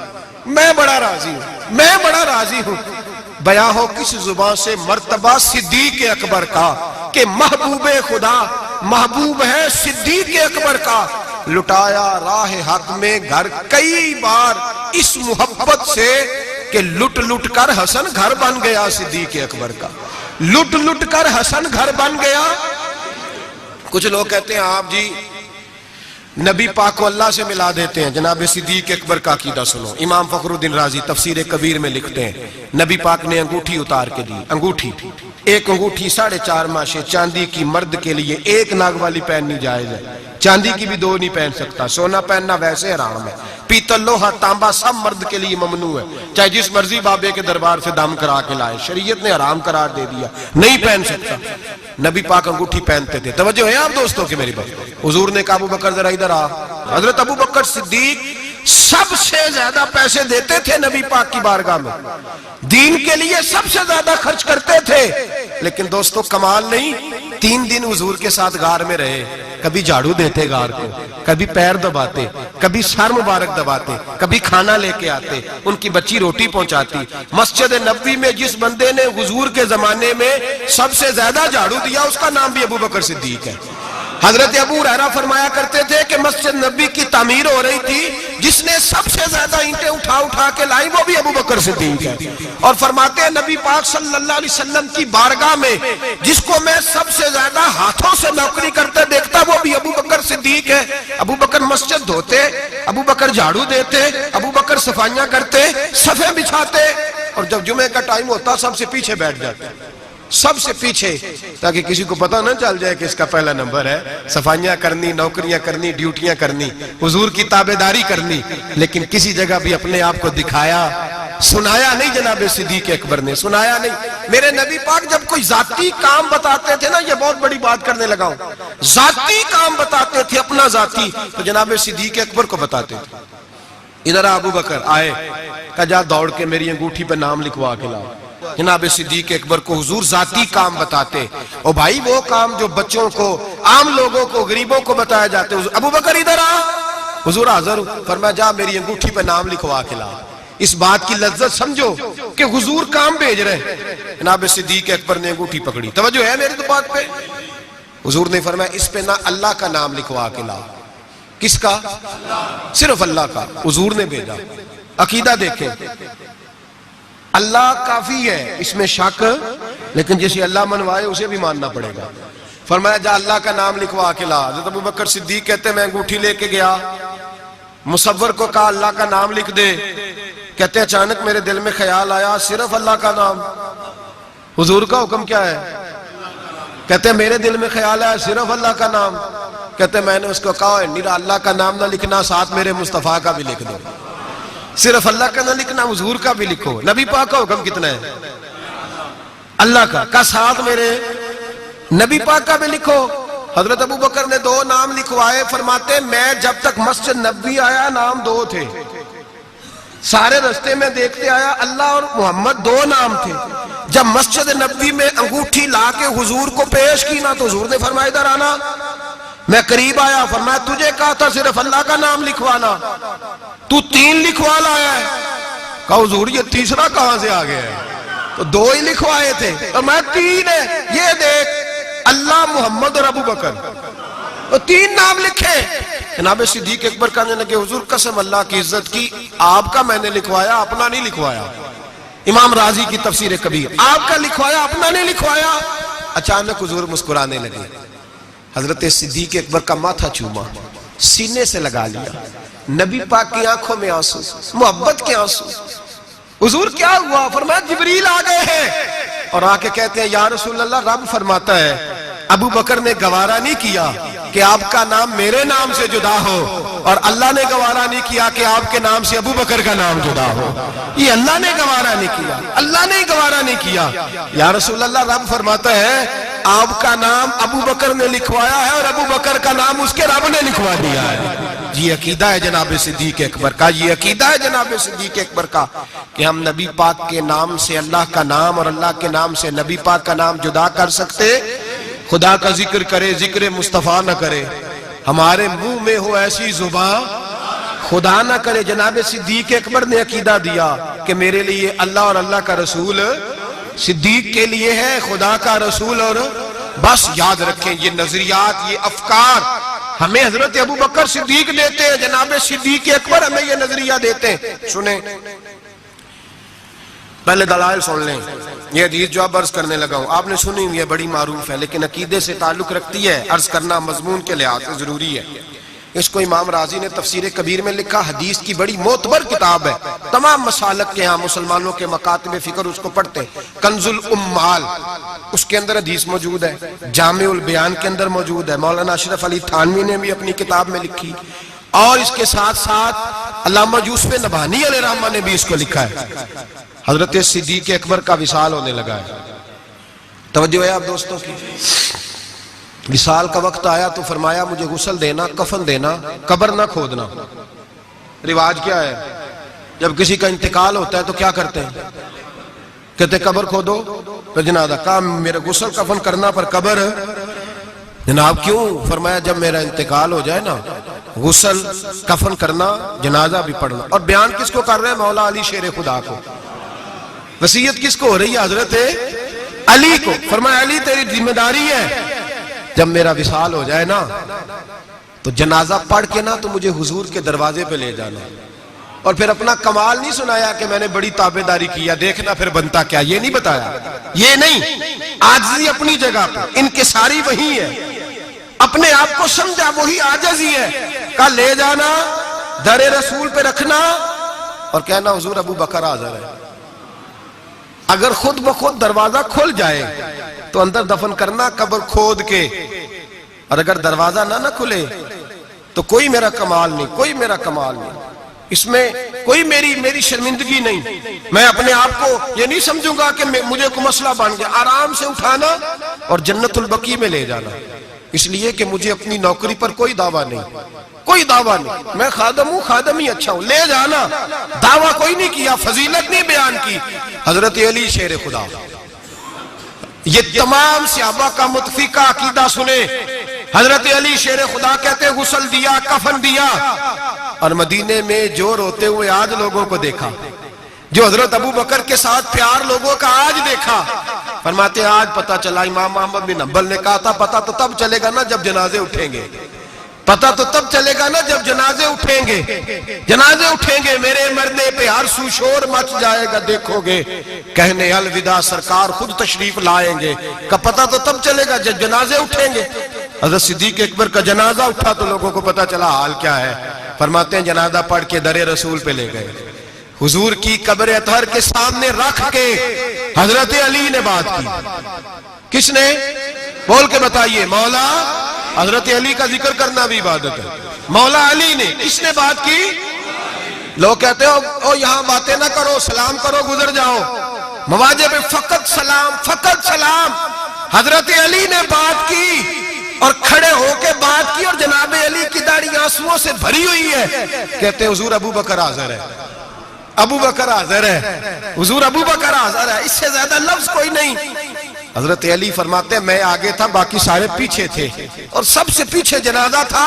میں بڑا راضی ہوں، میں بڑا راضی ہوں۔ بیاں ہو کس زبان سے مرتبہ صدیق اکبر کا کہ محبوب خدا محبوب ہے صدیق اکبر کا، لٹایا راہ حق میں گھر کئی بار اس محبت سے کہ لٹ لٹ کر حسن گھر بن گیا صدیق اکبر کا، لٹ لٹ کر حسن گھر بن گیا۔ کچھ لوگ کہتے ہیں آپ جی نبی پاک کو اللہ سے ملا دیتے ہیں، جناب صدیق اکبر کا عقیدہ سنو۔ امام فخر الدین رازی تفسیر کبیر میں لکھتے ہیں نبی پاک نے انگوٹھی اتار کے دی، انگوٹھی ایک انگوٹھی 4.5 ماشے چاندی کی، مرد کے لیے ایک ناگ والی پہننی جائز ہے، چاندی کی بھی 2 نہیں پہن سکتا، سونا پہننا ویسے حرام ہے، پیتل لوہا تانبا سب مرد کے لیے ممنوع ہے، چاہے جس مرضی بابے کے دربار سے دم کرا کے لائے، شریعت نے حرام قرار دے دیا، نہیں پہن سکتا۔ نبی پاک انگوٹھی پہنتے تھے۔ توجہ ہے آپ دوستوں کی میری بات؟ حضور نے کہا ابو بکر ذرا ادھر آ۔ حضرت ابو بکر صدیق سب سے زیادہ پیسے دیتے تھے نبی پاک کی بارگاہ میں، دین کے لیے سب سے زیادہ خرچ کرتے تھے، لیکن دوستو کمال نہیں، 3 دن حضور کے ساتھ غار میں رہے، کبھی جھاڑو دیتے غار کو، کبھی پیر دباتے، کبھی سر مبارک دباتے، کبھی کھانا لے کے آتے، ان کی بچی روٹی پہنچاتی۔ مسجد نبوی میں جس بندے نے حضور کے زمانے میں سب سے زیادہ جھاڑو دیا اس کا نام بھی ابو بکر صدیق ہے۔ حضرت ابو ہریرہ فرمایا کرتے تھے کہ مسجد نبی کی تعمیر ہو رہی تھی، جس نے سب سے زیادہ اینٹیں اٹھا اٹھا کے لائی وہ بھی ابو بکر صدیق ہے، اور فرماتے ہیں نبی پاک صلی اللہ علیہ وسلم کی بارگاہ میں جس کو میں سب سے زیادہ ہاتھوں سے نوکری کرتے دیکھتا وہ بھی ابو بکر صدیق ہے۔ ابو بکر مسجد دھوتے، ابو بکر جھاڑو دیتے، ابو بکر صفائیاں کرتے، صفیں بچھاتے، اور جب جمعے کا ٹائم ہوتا سب سے پیچھے بیٹھ جاتے، سب سے پیچھے، تاکہ کسی کو پتہ نہ چل جائے کہ اس کا پہلا نمبر ہے، صفائیاں کرنی، نوکریاں کرنی، ڈیوٹیاں کرنی، حضور کی تابعداری کرنی، لیکن کسی جگہ بھی اپنے آپ کو دکھایا، سنایا نہیں۔ جناب صدیق اکبر نے سنایا نہیں۔ میرے نبی پاک جب کوئی ذاتی کام بتاتے تھے نا، یہ بہت بڑی بات کرنے لگا ہوں، ذاتی کام بتاتے تھے اپنا ذاتی، تو جناب صدیق اکبر کو بتاتے تھے۔ ادھر ابو بکر آئے، کہا جا دوڑ کے میری انگوٹھی پہ نام لکھوا کے لاؤ۔ جناب صدیق اکبر کو حضور ذاتی کام بتاتے، اور بھائی وہ کام جو بچوں کو، عام لوگوں کو، غریبوں کو بتایا جاتے، ابو بکر ادھر آ، حضور حاضر ہوں، فرمایا جا میری انگوٹھی پہ نام لکھوا کے لا۔ اس بات کی لذت سمجھو کہ حضور کام بھیج رہے ہیں۔ جناب صدیق اکبر نے انگوٹھی پکڑی، توجہ ہے میری تو بات پہ؟ حضور نے فرمایا اس پہ نہ اللہ کا نام لکھوا کے لا۔ کس کا؟ صرف اللہ کا۔ حضور نے بھیجا۔ عقیدہ دیکھیں، اللہ کافی ہے، اس میں شک، لیکن جسے اللہ منوائے اسے بھی ماننا پڑے گا۔ فرمایا جا اللہ کا نام لکھوا کے لا۔ حضرت ابو بکر صدیق کہتے ہیں میں انگوٹھی لے کے گیا، مصور کو کہا اللہ کا نام لکھ دے، کہتے ہیں اچانک میرے دل میں خیال آیا صرف اللہ کا نام۔ حضور کا حکم کیا ہے؟ کہتے ہیں میرے دل میں خیال آیا صرف اللہ کا نام۔ کہتے ہیں میں نے اس کو کہا نیرا اللہ کا نام نہ لکھنا، ساتھ میرے مصطفیٰ کا بھی لکھ دو، صرف اللہ کا نہ لکھنا، حضور کا بھی لکھو۔ نبی پاک کا حکم کتنا ہے؟ اللہ کا ساتھ میرے نبی پاک کا بھی لکھو۔ حضرت ابو بکر نے 2 نام لکھوائے، فرماتے میں جب تک مسجد نبوی آیا نام 2 تھے، سارے رستے میں دیکھتے آیا اللہ اور محمد 2 نام تھے۔ جب مسجد نبوی میں انگوٹھی لا کے حضور کو پیش کی نا تو حضور نے فرمایا ادھر آنا۔ میں قریب آیا، فرمایا تجھے کہا تھا صرف اللہ کا نام لکھوانا، تو 3 لکھوا لایا ہے۔ کہا حضور یہ تیسرا کہاں سے آ گیا ہے؟ تو 2 ہی لکھوائے تھے، اور میں 3 ہے، یہ دیکھ اللہ، محمد اور ابو بکر، تو 3 نام لکھے۔ جناب صدیق اکبر کہنے لگے حضور قسم اللہ کی عزت کی، آپ کا میں نے لکھوایا، اپنا نہیں لکھوایا۔ امام رازی کی تفسیر کبیر، آپ کا لکھوایا، اپنا نہیں لکھوایا۔ اچانک حضور مسکرانے لگے، حضرت صدیق اکبر کا ماتھا چوما، سینے سے لگا لیا، نبی پاک کی آنکھوں میں آنسو، محبت کے آنسو۔ حضور کیا ہوا؟ فرمایا جبریل آ گئے ہیں، اور آ کے کہتے ہیں یا رسول اللہ رب فرماتا ہے ابو بکر نے گوارا نہیں کیا کہ آپ کا نام میرے نام سے جدا ہو، اور اللہ نے گوارا نہیں کیا کہ آپ کے نام سے ابو بکر کا نام جدا ہو۔ یہ اللہ نے گوارا نہیں کیا، اللہ نے گوارا نہیں کیا۔ یا رسول اللہ رب فرماتا ہے آپ کا نام ابو بکر نے لکھوایا ہے، اور ابو بکر کا نام اس کے رب نے لکھوا دیا ہے۔ یہ عقیدہ ہے جناب صدیق اکبر کا، یہ عقیدہ ہے جناب صدیق اکبر کا کہ ہم نبی پاک کے نام سے اللہ کا نام اور اللہ کے نام سے نبی پاک کا نام جدا کر سکتے؟ خدا کا ذکر کرے، ذکر مصطفیٰ نہ کرے، ہمارے منہ میں ہو ایسی زبان، خدا نہ کرے جناب صدیق اکبر نے عقیدہ دیا کہ میرے لیے اللہ اور اللہ کا رسول صدیق کے لیے ہے، خدا کا رسول، اور بس یاد رکھیں یہ نظریات، یہ افکار ہمیں حضرت ابو بکر صدیق دیتے ہیں، جناب صدیق اکبر ہمیں یہ نظریہ دیتے ہیں۔ سنیں پہلے دلائل سن لیں، یہ حدیث جو اب عرض کرنے لگا ہوں آپ نے سنی ہوئی ہے، بڑی معروف ہے، لیکن عقیدے سے تعلق رکھتی ہے، عرض کرنا مضمون کے لحاظ سے ضروری ہے۔ اس کو امام رازی نے تفسیر کبیر میں لکھا، حدیث کی بڑی معتبر کتاب ہے، تمام مسالک کے ہاں مسلمانوں کے مکاتب فکر اس کو پڑھتے ہیں۔ کنز الامال اس کے اندر حدیث موجود ہے، جامع البیان کے اندر موجود ہے، مولانا اشرف علی تھانوی نے بھی اپنی کتاب میں لکھی، اور اس کے ساتھ ساتھ علامہ یوسف نبہانی علیہ الرحمہ نے بھی اس کو لکھا ہے۔ حضرت صدیق اکبر کا وصال ہونے لگا ہے، توجہ ہے آپ دوستوں کی۔ وصال کا وقت آیا تو فرمایا مجھے غسل دینا، کفن دینا، قبر نہ کھودنا۔ رواج کیا ہے جب کسی کا انتقال ہوتا ہے تو کیا کرتے ہیں؟ کہتے قبر کھودو پھر جنازہ، کہا میرے غسل کفن کرنا پر قبر، جناب کیوں؟ فرمایا جب میرا انتقال ہو جائے نا، غسل کفن کرنا، جنازہ بھی پڑھنا۔ اور بیان کس کو کر رہے ہیں؟ مولا علی شیر خدا کو۔ وصیت کس کو ہو رہی ہے؟ حضرت علی کو۔ فرمایا علی تیری ذمہ داری ہے، جب میرا وصال ہو جائے نا تو جنازہ پڑھ کے نا تو مجھے حضور کے دروازے پہ لے جانا۔ اور پھر اپنا کمال نہیں سنایا کہ میں نے بڑی تابعداری کیا، دیکھنا پھر بنتا کیا، یہ نہیں بتایا، یہ نہیں، عاجزی اپنی جگہ پہ، انکساری وہی ہے، اپنے آپ کو سمجھا وہی عاجزی ہے، کہا لے جانا، در رسول پہ رکھنا اور کہنا حضور ابو بکر حاضر ہے۔ اگر خود بخود دروازہ کھل جائے تو اندر دفن کرنا قبر کھود کے، اور اگر دروازہ نہ کھلے تو کوئی میرا کمال نہیں، کوئی میرا کمال نہیں، اس میں کوئی میری شرمندگی نہیں۔ میں اپنے آپ کو یہ نہیں سمجھوں گا کہ مجھے کوئی مسئلہ بن گیا، آرام سے اٹھانا اور جنت البقیع میں لے جانا، اس لیے کہ مجھے اپنی نوکری پر کوئی دعویٰ نہیں، کوئی دعویٰ نہیں، میں خادم ہوں، خادم ہی اچھا ہوں، لے جانا، دعویٰ کوئی نہیں کیا، فضیلت نہیں بیان کی۔ حضرت علی شیر خدا، یہ تمام صحابہ کا متفقہ عقیدہ سنے، حضرت علی شیر خدا کہتے غسل دیا، کفن دیا، اور مدینے میں جو روتے ہوئے آج لوگوں کو دیکھا، جو حضرت ابو بکر کے ساتھ پیار لوگوں کا آج دیکھا، فرماتے آج پتہ چلا، امام احمد بن حنبل نے کہا تھا پتہ تو تب چلے گا نا جب جنازے اٹھیں گے، پتہ تو تب چلے گا نا جب جنازے اٹھیں گے، جنازے اٹھیں گے، میرے مرنے پہ ہر سو شور مچ جائے گا، دیکھو گے کہنے الوداع سرکار خود تشریف لائیں گے، کہ پتہ تو تب چلے گا جب جنازے اٹھیں گے۔ حضرت صدیق اکبر کا جنازہ اٹھا تو لوگوں کو پتہ چلا حال کیا ہے، فرماتے ہیں جنازہ پڑھ کے در رسول پہ لے گئے، حضور کی قبر اطہر کے سامنے رکھ کے حضرت علی نے بات کی۔ کس نے؟ بول کے بتائیے، مولا حضرت علی کا ذکر کرنا بھی عبادت ہے، مولا علی نے، اس نے بات کی۔ لوگ کہتے ہو یہاں باتیں نہ کرو، سلام کرو گزر جاؤ، مواجہ پہ فقط سلام، فقط سلام۔ حضرت علی نے بات کی اور کھڑے ہو کے بات کی، اور جناب علی کی داڑھی آنسوؤں سے بھری ہوئی ہے، کہتے حضور ابو بکر حاضر ہے، ابو بکر حاضر ہے، حضور ابو بکر حاضر ہے، اس سے زیادہ لفظ کوئی نہیں۔ حضرت علی فرماتے ہیں میں آگے تھا، باقی سارے پیچھے تھے، اور سب سے پیچھے جنازہ تھا،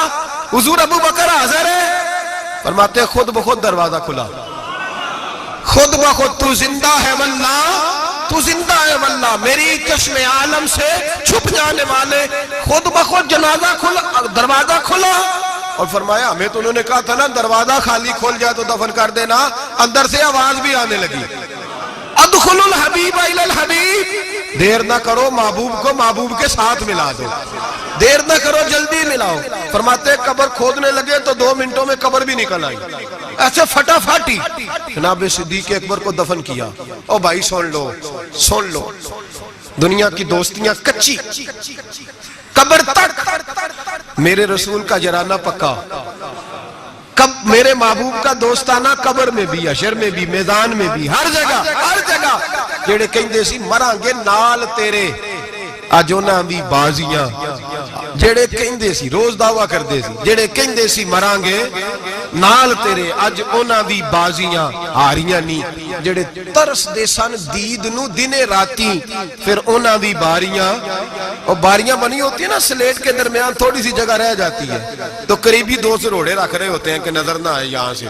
حضور ابو بکر حاضر ہے، فرماتے ہیں خود بخود دروازہ کھلا، خود بخود تو زندہ ہے واللہ، تو زندہ ہے واللہ، میری چشم عالم سے چھپ جانے والے، خود بخود جنازہ کھلا، دروازہ کھلا، اور فرمایا ہمیں تو انہوں نے کہا تھا نا دروازہ خالی کھول جائے تو دفن کر دینا، اندر سے آواز بھی آنے لگی، ادخل الحبیب الی الحبیب، دیر نہ کرو محبوب کو محبوب کے ساتھ ملا دو، دیر نہ کرو جلدی ملاؤ۔ فرماتے ہیں قبر کھودنے لگے تو 2 منٹوں میں قبر بھی نکل آئی، ایسے فٹا فاٹی، جناب صدیق اکبر کو دفن کیا۔ او بھائی سن لو، سن لو، دنیا کی دوستیاں کچی، قبر تک میرے رسول کا جرانہ پکا، میرے محبوب کا دوستانہ قبر میں بھی، حشر میں بھی، میدان میں بھی، ہر جگہ، ہر جگہ، جڑے کہندے سی مران گے نال تیرے، اج انہاں دی بازیاں، جڑے کہندے سی روز دعویٰ کردے سی، جڑے کہندے سی مران گے نال تیرے، اج انہاں دی بازیاں ہاریاں نہیں، جڑے ترس دے سن دید نو دنے راتی، پھر انہاں دی باریاں، اور باریاں بنی ہوتی ہیں نا سلیٹ کے درمیان تھوڑی سی جگہ رہ جاتی ہے، تو قریبی دو سروڑے رکھ رہے ہوتے ہیں کہ نظر نہ آئے یہاں سے،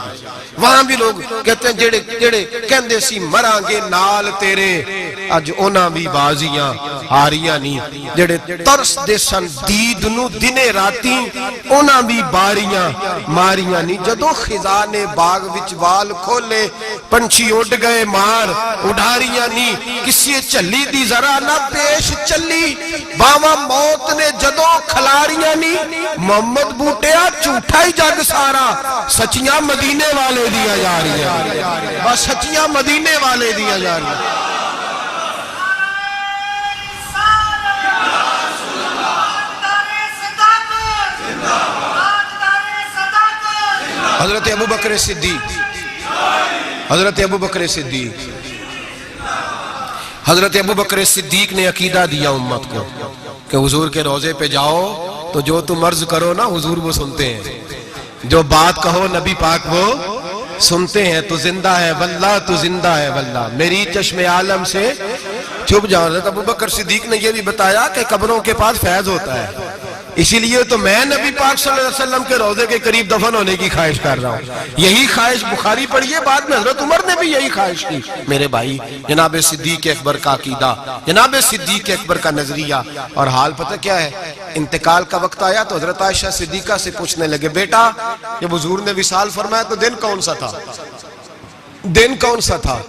وہاں بھی لوگ کہتے ہیں جڑے کہندے سی مراں گے نال تیرے، اج انہاں بھی بازیاں ہاریاں نہیں، جڑے ترس دے سن دید نو دنے راتی انہاں بھی باریاں ماریاں نہیں، جدو خزاں نے باغ وچ وال کھولے پنچھی اڑ گئے مار اڑاریاں نہیں، کسی چلی دی ذرا نہ پیش چلی، باواں موت نے جدو کھلاریاں نہیں، محمد بوٹیا جھوٹا ہی جگ سارا، سچیاں مدینے والے دیا جا رہی ہیں، بس سچیاں مدینے والے دیا جا رہی ہیں۔ حضرت ابو بکر صدیق، حضرت ابو بکر صدیق، حضرت ابو بکر صدیق نے عقیدہ دیا امت کو کہ حضور کے روضے پہ جاؤ تو جو تم عرض کرو نا حضور وہ سنتے ہیں، جو بات کہو نبی پاک وہ سنتے ہیں، تو زندہ ہے واللہ، تو زندہ ہے واللہ، میری چشم عالم سے چھپ جاؤ۔ حضرت ابو بکر صدیق نے یہ بھی بتایا کہ قبروں کے پاس فیض ہوتا ہے، اسی لیے تو میں نبی پاک صلی اللہ علیہ وسلم کے روضے کے قریب دفن ہونے کی خواہش کر رہا ہوں۔ یہی خواہش بخاری پڑھیے، بعد میں حضرت عمر نے بھی یہی خواہش کی۔ میرے بھائی، جناب صدیق اکبر کا عقیدہ، جناب صدیق اکبر کا نظریہ، اور حال پتہ کیا ہے، انتقال کا وقت آیا تو حضرت عائشہ صدیقہ سے پوچھنے لگے، بیٹا جب حضور نے وصال فرمایا تو دن کون سا تھا؟ دن کون سا تھا؟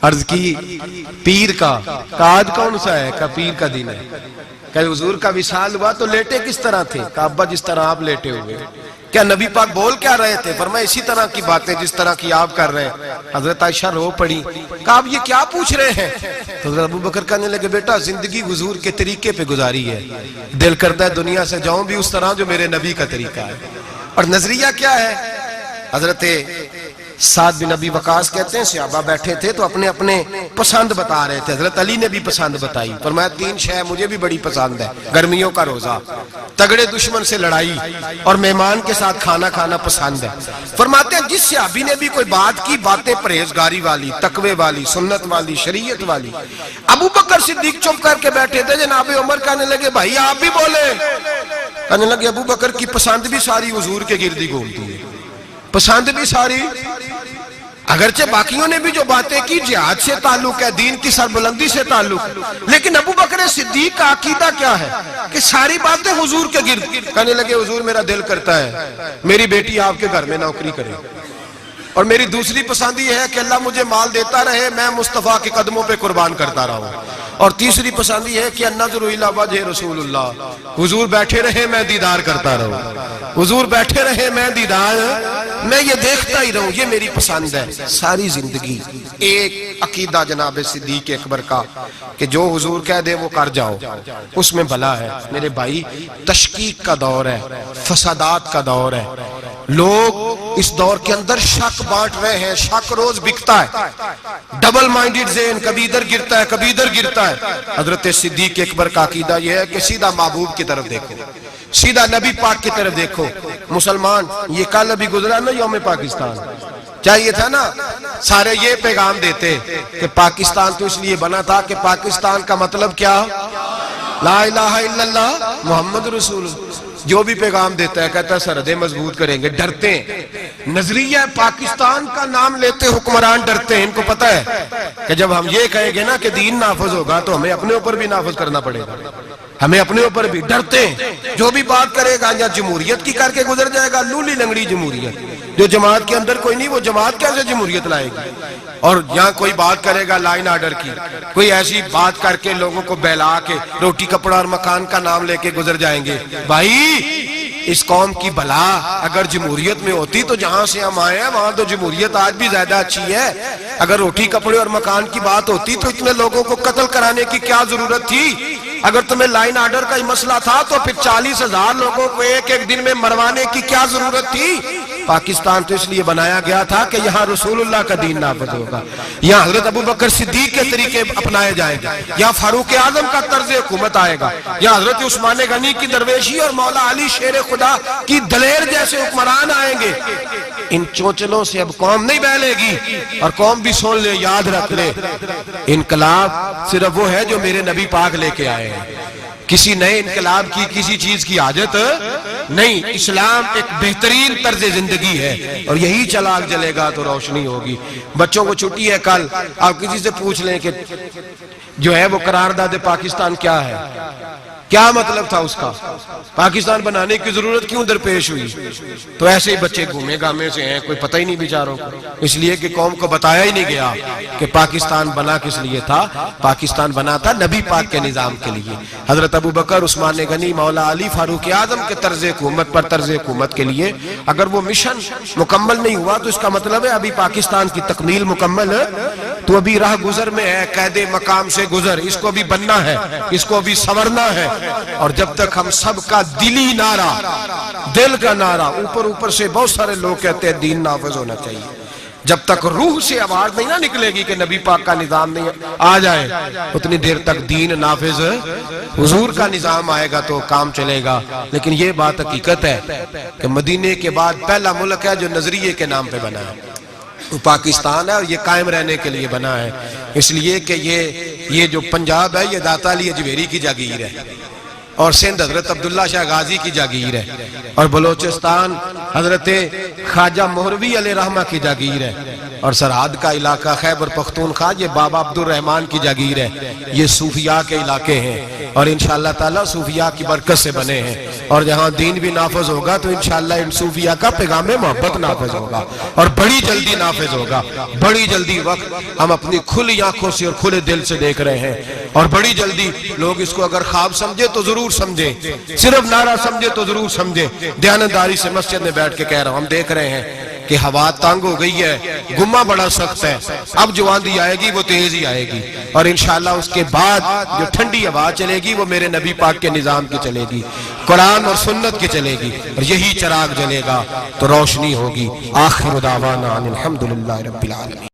عرض کی پیر کا۔ آج کون سا ہے؟ کہ پیر کا دن ہے۔ کہ حضور کا وصال ہوا تو لیٹے کس طرح تھے؟ کہ ابا جس طرح آپ لیٹے ہوئے۔ کیا نبی پاک بول کیا رہے تھے؟ فرمایا اسی طرح کی باتیں جس طرح کی آپ کر رہے ہیں۔ حضرت عائشہ رو پڑی، کہ آپ یہ کیا پوچھ رہے ہیں؟ تو حضرت ابو بکر کہنے لگے، بیٹا زندگی حضور کے طریقے پہ گزاری ہے، دل کرتا ہے دنیا سے جاؤں بھی اس طرح جو میرے نبی کا طریقہ ہے۔ اور نظریہ کیا ہے؟ حضرت سعد بن ابی وقاص کہتے ہیں صحابہ بیٹھے تھے تو اپنے اپنے پسند بتا رہے تھے، حضرت علی نے بھی پسند بتائی، فرمایا تین شے مجھے بھی بڑی پسند ہے، گرمیوں کا روزہ، تگڑے دشمن سے لڑائی، اور مہمان کے ساتھ کھانا کھانا پسند ہے۔ فرماتے ہیں جس صحابی نے بھی کوئی بات کی، باتیں پرہیزگاری والی، تقوی والی، سنت والی، شریعت والی۔ ابو بکر صدیق چپ کر کے بیٹھے تھے، جناب عمر کہنے لگے بھائی آپ بھی بولے، کہنے لگے ابو بکر کی پسند بھی ساری حضور کے گردی گھومتی ہے، پسند بھی ساری، اگرچہ باقیوں نے بھی جو باتیں کی جہاد سے تعلق ہے، دین کی سربلندی سے تعلق ہے، لیکن ابو بکر صدیق کا عقیدہ کیا ہے کہ ساری باتیں حضور کے گرد۔ کہنے لگے حضور میرا دل کرتا ہے میری بیٹی آپ کے گھر میں نوکری کرے، اور میری دوسری پسند یہ ہے کہ اللہ مجھے مال دیتا رہے، میں مصطفیٰ کے قدموں پہ قربان کرتا رہا ہوں، اور تیسری پسند یہ ہے کہ النظر الی وجہ رسول اللہ، حضور بیٹھے رہے میں دیدار کرتا رہوں، حضور بیٹھے رہے میں دیدار، میں یہ دیکھتا ہی رہوں، یہ میری پسند ہے۔ ساری زندگی ایک عقیدہ جناب صدیق اکبر کا کہ جو حضور کہہ دے وہ کر جاؤ، اس میں بھلا ہے۔ میرے بھائی تشکیک کا دور ہے، فسادات کا دور ہے، لوگ اس دور کے اندر شک بانٹ رہے ہیں، شک روز بکتا ہے، ڈبل مائنڈڈ ذہن، کبھی ادھر گرتا ہے کبھی ادھر گرتا ہے۔ حضرت صدیق اکبر کا عقیدہ یہ ہے کہ سیدھا محبوب کی طرف دیکھو، سیدھا نبی پاک کی طرف دیکھو۔ مسلمان یہ کل ابھی گزرا نا یوم پاکستان، چاہیے تھا نا سارے یہ پیغام دیتے کہ پاکستان تو اس لیے بنا تھا کہ پاکستان کا مطلب کیا؟ لا الہ الا اللہ محمد رسول اللہ۔ جو بھی پیغام دیتا ہے کہتا ہے سرحدیں مضبوط کریں گے، ڈرتے ہیں۔ نظریہ پاکستان کا نام لیتے حکمران ڈرتے ہیں، ان کو پتہ ہے کہ جب ہم یہ کہیں گے نا کہ دین نافذ ہوگا تو ہمیں اپنے اوپر بھی نافذ کرنا پڑے گا، ہمیں اپنے اوپر بھی ڈرتے ہیں۔ جو بھی بات کرے گا یا جمہوریت کی کر کے گزر جائے گا، لولی لنگڑی جمہوریت، جو جماعت کے اندر کوئی نہیں وہ جماعت کیسے جمہوریت لائے گی؟ اور یہاں کوئی بات کرے گا لائن آرڈر کی، کوئی ایسی بات کر کے لوگوں کو بہلا کے روٹی کپڑا اور مکان کا نام لے کے گزر جائیں گے۔ بھائی اس قوم کی بلا اگر جمہوریت میں ہوتی تو جہاں سے ہم آئے ہیں وہاں تو جمہوریت آج بھی زیادہ اچھی ہے۔ اگر روٹی کپڑے اور مکان کی بات ہوتی تو اتنے لوگوں کو قتل کرانے کی کیا ضرورت تھی؟ اگر تمہیں لائن آرڈر کا ہی مسئلہ تھا تو پھر 40,000 لوگوں کو ایک ایک دن میں مروانے کی کیا ضرورت تھی؟ پاکستان تو اس لیے بنایا گیا تھا کہ یہاں رسول اللہ کا دین نافذ ہوگا، یہاں حضرت ابو بکر صدیق کے طریقے اپنائے جائیں گے، یہاں فاروق اعظم کا طرز حکومت آئے گا، یہاں حضرت عثمان غنی کی درویشی اور مولا علی شیر خدا کی دلیر جیسے حکمران آئیں گے۔ ان چونچلوں سے اب قوم نہیں بہلے گی، اور قوم بھی سن لے، یاد رکھ لے، انقلاب صرف وہ ہے جو میرے نبی پاک لے کے آئے ہیں، کسی نئے انقلاب کی کسی چیز کی حاجت نہیں۔ اسلام ایک بہترین طرز زندگی ہے، اور یہی چراغ جلے گا تو روشنی ہوگی۔ بچوں کو چھٹی ہے کل، آپ کسی سے پوچھ لیں کہ جو ہے وہ قرارداد پاکستان کیا ہے، کیا مطلب تھا اس کا، پاکستان بنانے کی ضرورت کیوں درپیش ہوئی؟ تو ایسے ہی بچے گھومے گامے سے ہیں، کوئی پتہ ہی نہیں بیچاروں کو، اس لیے کہ قوم کو بتایا ہی نہیں گیا کہ پاکستان بنا کس لیے تھا۔ پاکستان بنا تھا نبی پاک کے نظام کے لیے، حضرت ابو بکر، عثمان غنی، مولا علی، فاروق اعظم کے طرز حکومت پر طرز حکومت کے لیے۔ اگر وہ مشن مکمل نہیں ہوا تو اس کا مطلب ہے ابھی پاکستان کی تکمیل مکمل تو ابھی راہ گزر میں ہے، قید مقام سے گزر، اس کو بھی بننا ہے، اس کو بھی سنورنا ہے۔ اور جب تک ہم سب کا دلی نعرہ، دل کا نعرہ، اوپر سے بہت سارے لوگ کہتے ہیں دین نافذ ہونا چاہیے، جب تک روح سے آواز نہیں نہ نکلے گی کہ نبی پاک کا نظام نہیں آ جائے، اتنی دیر تک دین نافذ، حضور کا نظام آئے گا تو کام چلے گا۔ لیکن یہ بات حقیقت ہے کہ مدینے کے بعد پہلا ملک ہے جو نظریے کے نام پہ بنا ہے، وہ پاکستان ہے، اور یہ قائم رہنے کے لیے بنا ہے، اس لیے کہ یہ جو پنجاب ہے یہ داتا علی اجمیری کی جاگیر ہے، اور سندھ حضرت عبداللہ شاہ غازی کی جاگیر ہے، اور بلوچستان حضرت خواجہ مہروی علیہ رحمہ کی جاگیر ہے، اور سرحد کا علاقہ خیبر پختونخوا یہ بابا عبد الرحمن کی جاگیر ہے۔ یہ صوفیاء کے علاقے ہیں، اور انشاءاللہ تعالی صوفیاء کی برکت سے بنے ہیں، اور جہاں دین بھی نافذ ہوگا تو انشاءاللہ ان صوفیاء کا پیغام محبت نافذ ہوگا، اور بڑی جلدی نافذ ہوگا، بڑی جلدی۔ وقت ہم اپنی کھلی آنکھوں سے اور کھلے دل سے دیکھ رہے ہیں، اور بڑی جلدی لوگ اس کو اگر خواب سمجھے تو ضرور سمجھیں، صرف نعرہ سمجھے تو ضرور سمجھیں۔ دیانتداری سے مسجد میں بیٹھ کے کہہ رہا ہوں، ہم دیکھ رہے ہیں کہ ہوا تنگ ہو گئی ہے، گمہ بڑا سخت ہے، اب جو آندھی آئے گی وہ تیز ہی آئے گی، اور انشاءاللہ اس کے بعد جو ٹھنڈی ہوا چلے گی وہ میرے نبی پاک کے نظام کی چلے گی، قرآن اور سنت کی چلے گی، اور یہی چراغ جلے گا تو روشنی ہوگی۔ آخر دعوانا الحمدللہ رب العالمین۔